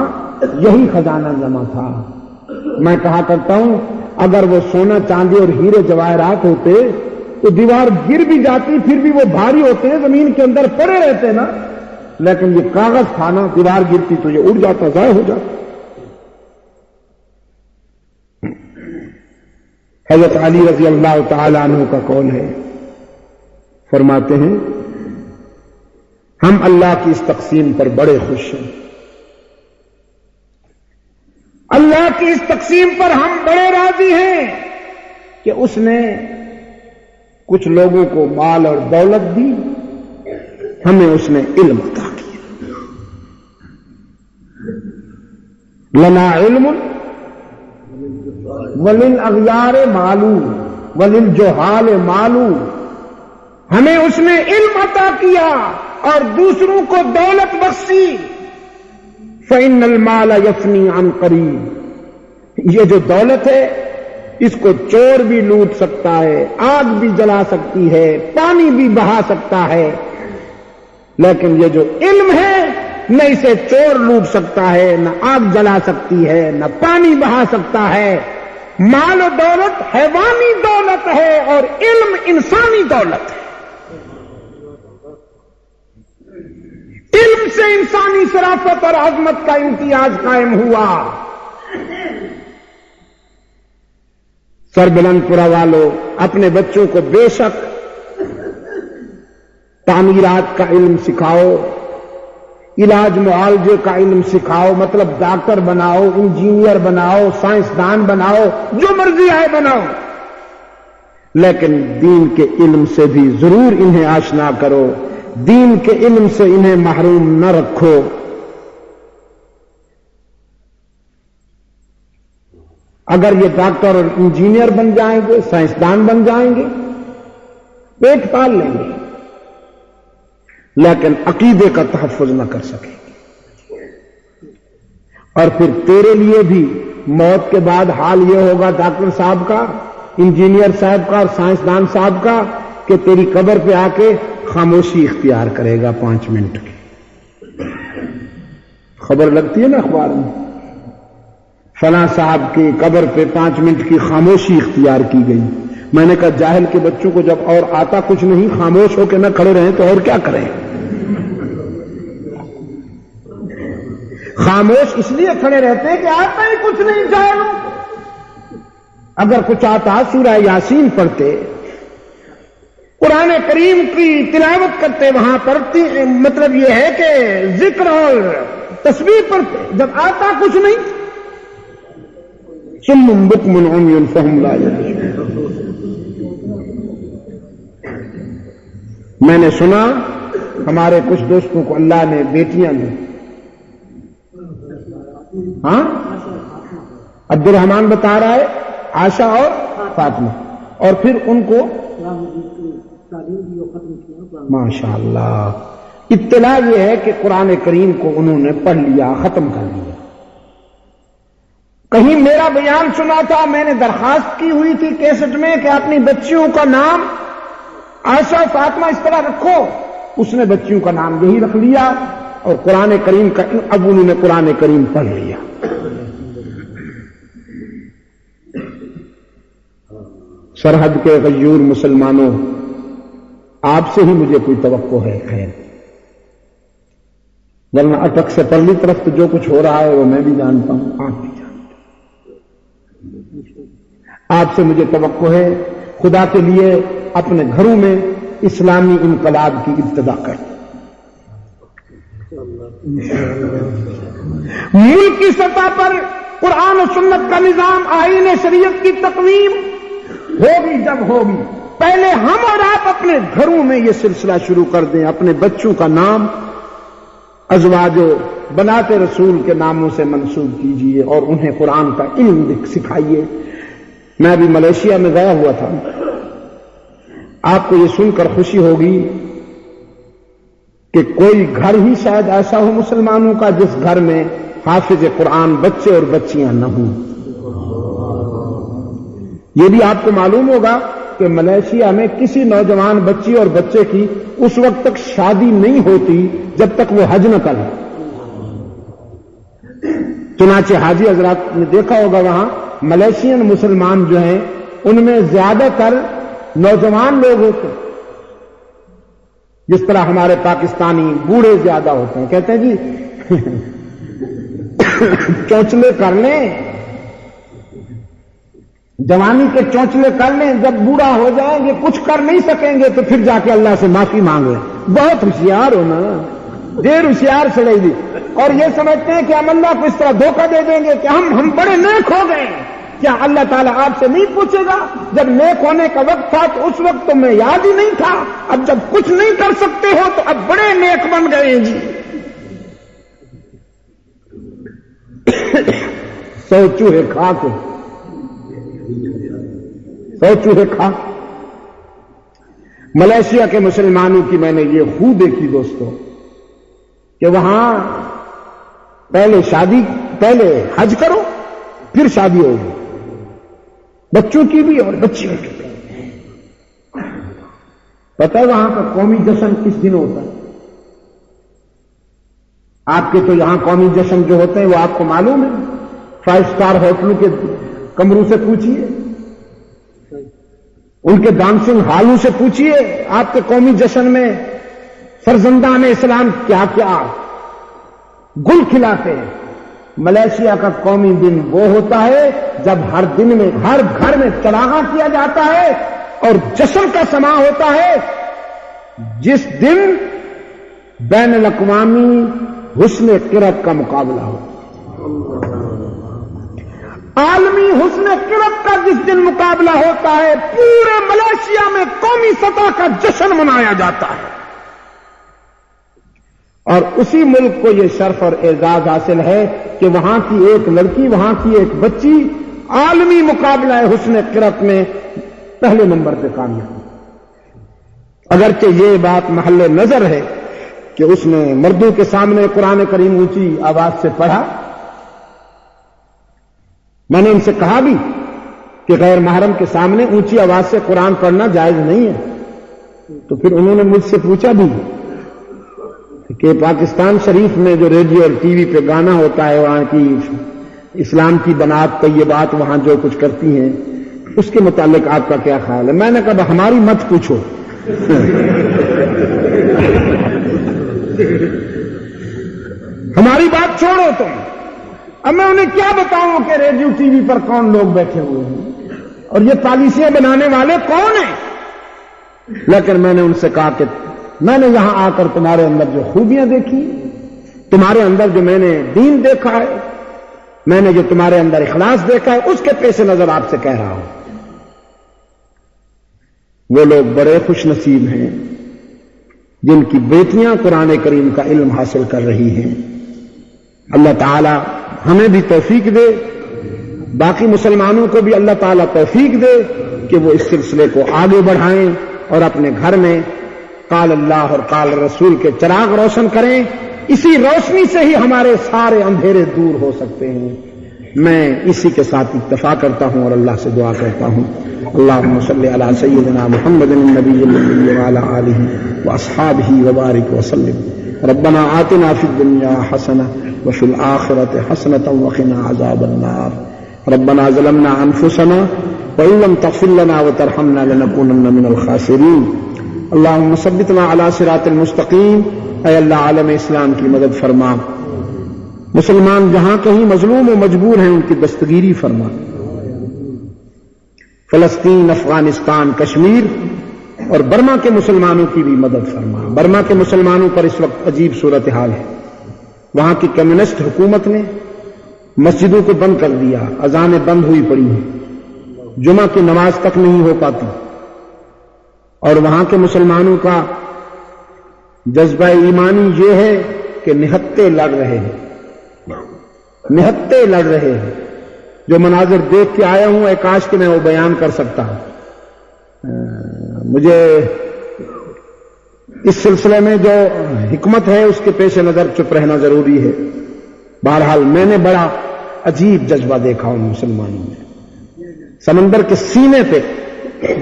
Speaker 1: یہی خزانہ جمع تھا۔ میں کہا کرتا ہوں اگر وہ سونا چاندی اور ہیرے جواہرات ہوتے تو دیوار گر بھی جاتی، پھر بھی وہ بھاری ہوتے ہیں، زمین کے اندر پڑے رہتے نا، لیکن یہ کاغذ تھا نا، دیوار گرتی تو یہ اڑ جاتا، ضائع ہو جاتا۔ حضرت علی رضی اللہ تعالی عنہ کا قول ہے، فرماتے ہیں ہم اللہ کی اس تقسیم پر بڑے خوش ہیں، اللہ کی اس تقسیم پر ہم بڑے راضی ہیں کہ اس نے کچھ لوگوں کو مال اور دولت دی، ہمیں اس نے علم عطا کیا۔ لنا علم وللاغیار معلوم وللجہال معلوم، ہمیں اس نے علم عطا کیا اور دوسروں کو دولت بخشی۔ فإن المال یفنی عن قریب، یہ جو دولت ہے اس کو چور بھی لوٹ سکتا ہے، آگ بھی جلا سکتی ہے، پانی بھی بہا سکتا ہے، لیکن یہ جو علم ہے نہ اسے چور لوٹ سکتا ہے، نہ آگ جلا سکتی ہے، نہ پانی بہا سکتا ہے۔ مال و دولت حیوانی دولت ہے اور علم انسانی دولت ہے۔ علم سے انسانی شرافت اور عظمت کا امتیاز قائم ہوا۔ سربلند پورہ والوں، اپنے بچوں کو بے شک تعمیرات کا علم سکھاؤ، علاج معالجے کا علم سکھاؤ، مطلب ڈاکٹر بناؤ، انجینئر بناؤ، سائنسدان بناؤ، جو مرضی آئے بناؤ، لیکن دین کے علم سے بھی ضرور انہیں آشنا کرو، دین کے علم سے انہیں محروم نہ رکھو۔ اگر یہ ڈاکٹر اور انجینئر بن جائیں گے، سائنسدان بن جائیں گے، پیٹ پال لیں گے، لیکن عقیدے کا تحفظ نہ کر سکیں گے، اور پھر تیرے لیے بھی موت کے بعد حال یہ ہوگا ڈاکٹر صاحب کا، انجینئر صاحب کا اور سائنسدان صاحب کا، کہ تیری قبر پہ آ کے خاموشی اختیار کرے گا 5 منٹ کی۔ خبر لگتی ہے نا اخبار میں، فلاں صاحب کی قبر پہ 5 منٹ کی خاموشی اختیار کی گئی۔ میں نے کہا جاہل کے بچوں کو جب اور آتا کچھ نہیں، خاموش ہو کے نہ کھڑے رہیں تو اور کیا کریں؟ خاموش اس لیے کھڑے رہتے ہیں کہ آتا ہی کچھ نہیں جاہلوں۔ اگر کچھ آتا سورہ یاسین پڑھتے، قرآن کریم کی تلاوت کرتے، وہاں پڑھتی، مطلب یہ ہے کہ ذکر اور تسبیح پڑھتے، جب آتا کچھ نہیں۔ صم بکم عمی فہم لا یعقلون۔ میں نے سنا ہمارے کچھ دوستوں کو اللہ نے بیٹیاں دی، ہاں عبد الرحمان بتا رہا ہے، عائشہ اور فاطمہ، اور پھر ان کو ماشاء اللہ اطلاع یہ ہے کہ قرآن کریم کو انہوں نے پڑھ لیا، ختم کر لیا۔ کہیں میرا بیان سنا تھا، میں نے درخواست کی ہوئی تھی کیسٹ میں کہ اپنی بچیوں کا نام عائشہ فاطمہ اس طرح رکھو، اس نے بچیوں کا نام یہی رکھ لیا، اور قرآن کریم کا اب انہوں نے قرآن کریم پڑھ لیا۔ سرحد کے غیور مسلمانوں، آپ سے ہی مجھے کوئی توقع ہے خیر، ورنہ اٹک سے پرلی طرف تو جو کچھ ہو رہا ہے وہ میں بھی جانتا ہوں، آپ بھی جانتے ہیں۔ آپ سے مجھے توقع ہے خدا کے لیے اپنے گھروں میں اسلامی انقلاب کی ابتدا کر، ملک کی سطح پر قرآن و سنت کا نظام، آئین شریعت کی تقویم ہوگی جب ہوگی، پہلے ہم اور آپ اپنے گھروں میں یہ سلسلہ شروع کر دیں، اپنے بچوں کا نام ازواج بنات رسول کے ناموں سے منسوب کیجئے اور انہیں قرآن کا علم سکھائیے۔ میں ابھی ملیشیا میں گیا ہوا تھا، آپ کو یہ سن کر خوشی ہوگی کہ کوئی گھر ہی شاید ایسا ہو مسلمانوں کا جس گھر میں حافظ قرآن بچے اور بچیاں نہ ہوں۔ یہ بھی آپ کو معلوم ہوگا کہ ملیشیا میں کسی نوجوان بچی اور بچے کی اس وقت تک شادی نہیں ہوتی جب تک وہ حج نہ کرے. چنانچہ حاجی حضرات نے دیکھا ہوگا وہاں ملیشین مسلمان جو ہیں ان میں زیادہ تر نوجوان لوگ ہوتے ہیں، جس طرح ہمارے پاکستانی بوڑھے زیادہ ہوتے ہیں. کہتے ہیں جی چونچلے کر لیں، جوانی کے چونچلے کر لیں، جب بوڑھا ہو جائیں گے کچھ کر نہیں سکیں گے تو پھر جا کے اللہ سے معافی مانگ لیں. بہت ہوشیار ہو نا، دیر ہوشیار چلے گی، اور یہ سمجھتے ہیں کہ ہم اللہ کو اس طرح دھوکہ دے دیں گے کہ ہم بڑے نیک ہو گئے. کیا اللہ تعالیٰ آپ سے نہیں پوچھے گا جب نیک ہونے کا وقت تھا تو اس وقت تو میں یاد ہی نہیں تھا، اب جب کچھ نہیں کر سکتے ہو تو اب بڑے نیک بن گئے ہیں جی. 100 چوہے کھا کے 100 چوہے کھا. ملیشیا کے مسلمانوں کی میں نے یہ خوب دیکھی دوستوں کہ وہاں پہلے حج کرو پھر شادی ہوگی، بچوں کی بھی اور بچیوں کی بھی. پتہ ہے وہاں کا قومی جشن کس دن ہوتا ہے؟ آپ کے تو یہاں قومی جشن جو ہوتے ہیں وہ آپ کو معلوم ہے، 5 اسٹار ہوٹلوں کے کمروں سے پوچھیے، ان کے ڈانسنگ ہالوں سے پوچھیے، آپ کے قومی جشن میں فرزندان اسلام کیا کیا گل کھلاتے ہیں. ملیشیا کا قومی دن وہ ہوتا ہے جب ہر دن میں ہر گھر میں چراغاں کیا جاتا ہے اور جشن کا سما ہوتا ہے، جس دن بین الاقوامی حسن قرت کا مقابلہ ہو. عالمی حسن قرت کا جس دن مقابلہ ہوتا ہے پورے ملیشیا میں قومی سطح کا جشن منایا جاتا ہے. اور اسی ملک کو یہ شرف اور اعزاز حاصل ہے کہ وہاں کی ایک لڑکی، وہاں کی ایک بچی عالمی مقابلہ حسن قرت میں پہلے نمبر پہ کامیاب. اگرچہ یہ بات محل نظر ہے کہ اس نے مردوں کے سامنے قرآن کریم اونچی آواز سے پڑھا. میں نے ان سے کہا بھی کہ غیر محرم کے سامنے اونچی آواز سے قرآن پڑھنا جائز نہیں ہے. تو پھر انہوں نے مجھ سے پوچھا بھی کہ پاکستان شریف میں جو ریڈیو اور ٹی وی پہ گانا ہوتا ہے، وہاں کی اسلام کی بنات طیبات وہاں جو کچھ کرتی ہیں اس کے متعلق آپ کا کیا خیال ہے؟ میں نے کہا ہماری مت پوچھو ہماری بات چھوڑو تم. اب میں انہیں کیا بتاؤں کہ ریڈیو ٹی وی پر کون لوگ بیٹھے ہوئے ہیں اور یہ پالیسیاں بنانے والے کون ہیں. لیکن میں نے ان سے کہا کہ میں نے یہاں آ کر تمہارے اندر جو خوبیاں دیکھی، تمہارے اندر جو میں نے دین دیکھا ہے، میں نے جو تمہارے اندر اخلاص دیکھا ہے، اس کے پیش نظر آپ سے کہہ رہا ہوں. وہ لوگ بڑے خوش نصیب ہیں جن کی بیٹیاں قرآن کریم کا علم حاصل کر رہی ہیں. اللہ تعالی ہمیں بھی توفیق دے، باقی مسلمانوں کو بھی اللہ تعالی توفیق دے کہ وہ اس سلسلے کو آگے بڑھائیں اور اپنے گھر میں قال اللہ اور قال رسول کے چراغ روشن کریں. اسی روشنی سے ہی ہمارے سارے اندھیرے دور ہو سکتے ہیں. میں اسی کے ساتھ اکتفا کرتا ہوں اور اللہ سے دعا کرتا ہوں. اللہم صلی علی سیدنا محمد النبی الامی وعلی آلہ واصحابہ وبارک وسلم. ربنا آتنا فی الدنیا حسنہ وفی الآخرۃ حسنۃ وقنا عذاب النار. ربنا ظلمنا انفسنا وإن لم تغفر لنا وترحمنا لنکونن من الخاسرین. اللہم ثبتنا علی صراط المستقیم. اے اللہ عالم اسلام کی مدد فرما. مسلمان جہاں کہیں مظلوم و مجبور ہیں ان کی دستگیری فرما. فلسطین، افغانستان، کشمیر اور برما کے مسلمانوں کی بھی مدد فرما. برما کے مسلمانوں پر اس وقت عجیب صورتحال ہے. وہاں کی کمیونسٹ حکومت نے مسجدوں کو بند کر دیا، اذانیں بند ہوئی پڑی ہیں، جمعہ کی نماز تک نہیں ہو پاتی، اور وہاں کے مسلمانوں کا جذبہ ایمانی یہ ہے کہ نہتے لڑ رہے ہیں، نہتے لڑ رہے ہیں. جو مناظر دیکھ کے آیا ہوں، اے کاش کہ میں وہ بیان کر سکتا ہوں. مجھے اس سلسلے میں جو حکمت ہے اس کے پیش نظر چپ رہنا ضروری ہے. بہرحال میں نے بڑا عجیب جذبہ دیکھا ان مسلمانوں میں. سمندر کے سینے پہ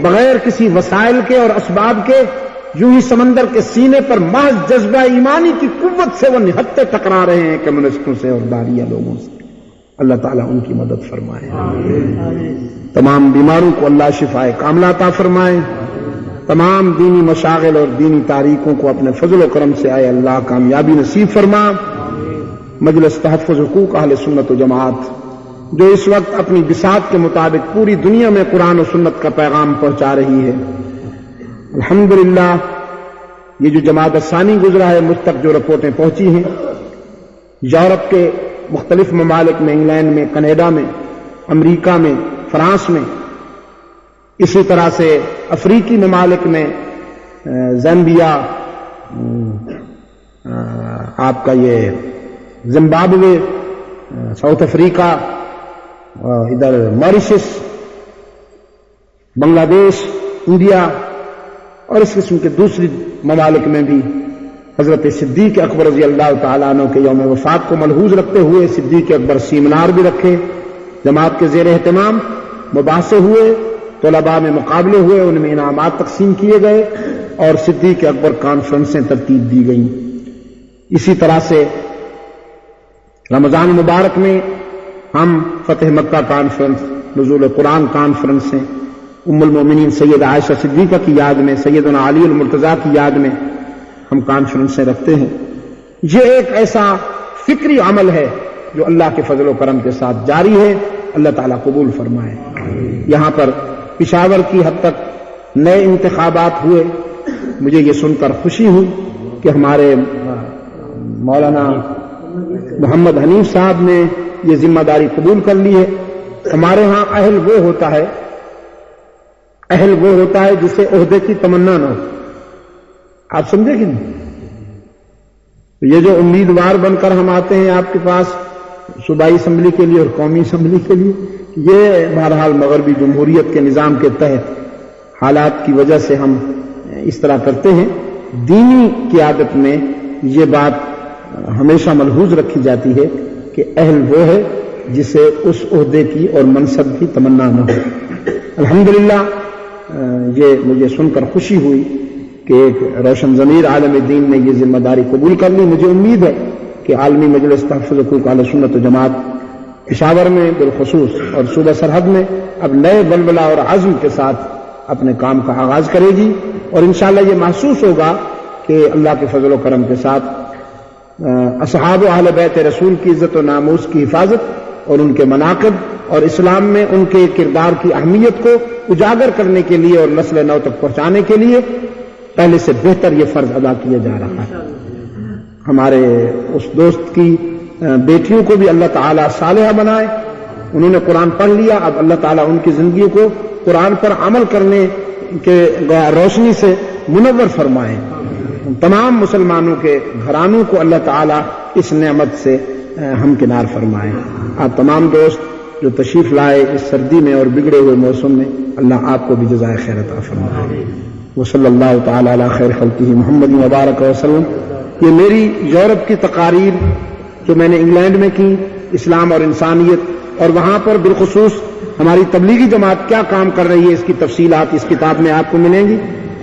Speaker 1: بغیر کسی وسائل کے اور اسباب کے یوں ہی سمندر کے سینے پر محض جذبہ ایمانی کی قوت سے وہ نہتے ٹکرا رہے ہیں کمیونسٹوں سے اور داریہ لوگوں سے. اللہ تعالیٰ ان کی مدد فرمائے. تمام بیماروں کو اللہ شفائے کاملہ عطا فرمائے. تمام دینی مشاغل اور دینی تاریخوں کو اپنے فضل و کرم سے آئے اللہ کامیابی نصیب فرما. مجلس تحفظ حقوق اہل سنت و جماعت جو اس وقت اپنی بساط کے مطابق پوری دنیا میں قرآن و سنت کا پیغام پہنچا رہی ہے، الحمدللہ یہ جو جماعت ثانی گزرا ہے مجھ تک جو رپورٹیں پہنچی ہیں یورپ کے مختلف ممالک میں، انگلینڈ میں، کینیڈا میں، امریکہ میں، فرانس میں، اسی طرح سے افریقی ممالک میں زامبیا، آپ کا یہ زمبابوے، ساؤتھ افریقہ، ادھر ماریشس، بنگلہ دیش، انڈیا اور اس قسم کے دوسری ممالک میں بھی حضرت صدیق اکبر رضی اللہ تعالیٰ عنہ کے یوم وفات کو ملحوظ رکھتے ہوئے صدیق اکبر سیمینار بھی رکھے، جماعت کے زیر اہتمام مباحثے ہوئے، طلباء میں مقابلے ہوئے، ان میں انعامات تقسیم کیے گئے اور صدیق اکبر کانفرنسیں ترتیب دی گئیں. اسی طرح سے رمضان مبارک میں ہم فتح مکہ کانفرنس، نزول قرآن کانفرنس ہیں، ام المومنین سید عائشہ صدیقہ کی یاد میں، سیدنا علی المرتضیٰ کی یاد میں ہم کانفرنسیں رکھتے ہیں. یہ ایک ایسا فکری عمل ہے جو اللہ کے فضل و کرم کے ساتھ جاری ہے، اللہ تعالیٰ قبول فرمائے. یہاں پر پشاور کی حد تک نئے انتخابات ہوئے، مجھے یہ سن کر خوشی ہوئی کہ ہمارے مولانا محمد حنیف صاحب نے یہ ذمہ داری قبول کر لی ہے. ہمارے ہاں اہل وہ ہوتا ہے جسے عہدے کی تمنا نہ ہو. آپ سمجھے کہ نہیں؟ یہ جو امیدوار بن کر ہم آتے ہیں آپ کے پاس صوبائی اسمبلی کے لیے اور قومی اسمبلی کے لیے، یہ بہرحال مغربی جمہوریت کے نظام کے تحت حالات کی وجہ سے ہم اس طرح کرتے ہیں. دینی قیادت میں یہ بات ہمیشہ ملحوظ رکھی جاتی ہے کہ اہل وہ ہے جسے اس عہدے کی اور منصب کی تمنا نہ ہو. الحمدللہ یہ مجھے سن کر خوشی ہوئی کہ ایک روشن ضمیر عالم دین نے یہ ذمہ داری قبول کر لی. مجھے امید ہے کہ عالمی مجلس تحفظ حقوق اہل سنت و جماعت پشاور میں بالخصوص اور صوبہ سرحد میں اب نئے ولولہ اور عزم کے ساتھ اپنے کام کا آغاز کرے گی، اور انشاءاللہ یہ محسوس ہوگا کہ اللہ کے فضل و کرم کے ساتھ اصحاب و اہل بیت رسول کی عزت و ناموس کی حفاظت اور ان کے مناقب اور اسلام میں ان کے کردار کی اہمیت کو اجاگر کرنے کے لیے اور نسل نو تک پہنچانے کے لیے پہلے سے بہتر یہ فرض ادا کیا جا رہا ہے. ہمارے اس دوست کی بیٹیوں کو بھی اللہ تعالیٰ صالحہ بنائے. انہوں نے قرآن پڑھ لیا، اب اللہ تعالیٰ ان کی زندگی کو قرآن پر عمل کرنے کے روشنی سے منور فرمائے. تمام مسلمانوں کے گھرانوں کو اللہ تعالیٰ اس نعمت سے ہمکنار فرمائے. آپ تمام دوست جو تشریف لائے اس سردی میں اور بگڑے ہوئے موسم میں، اللہ آپ کو بھی جزائے خیر عطا فرمائے. وصلی اللہ تعالی علی خیر خلقہ محمد مبارک وسلم. یہ میری یورپ کی تقاریر جو میں نے انگلینڈ میں کی، اسلام اور انسانیت، اور وہاں پر بالخصوص ہماری تبلیغی جماعت کیا کام کر رہی ہے، اس کی تفصیلات اس کتاب میں آپ کو ملیں گی.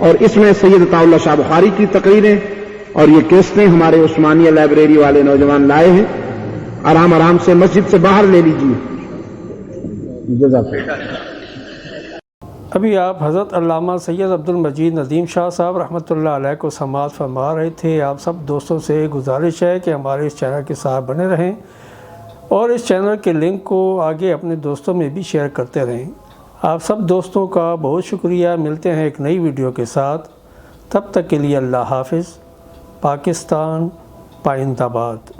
Speaker 1: اور اس میں سید عطا اللہ شاہ بخاری کی تقریریں اور یہ کیسٹیں ہمارے عثمانیہ لائبریری والے نوجوان لائے ہیں. آرام آرام سے مسجد سے باہر لے لیجیے. جزاک اللہ.
Speaker 2: ابھی آپ حضرت علامہ سید عبد المجید ندیم شاہ صاحب رحمۃ اللہ علیہ کو سماعت فرما رہے تھے. آپ سب دوستوں سے گزارش ہے کہ ہمارے اس چینل کے ساتھ بنے رہیں اور اس چینل کے لنک کو آگے اپنے دوستوں میں بھی شیئر کرتے رہیں. آپ سب دوستوں کا بہت شکریہ. ملتے ہیں ایک نئی ویڈیو کے ساتھ. تب تک کے لیے اللہ حافظ. پاکستان پائندہ باد.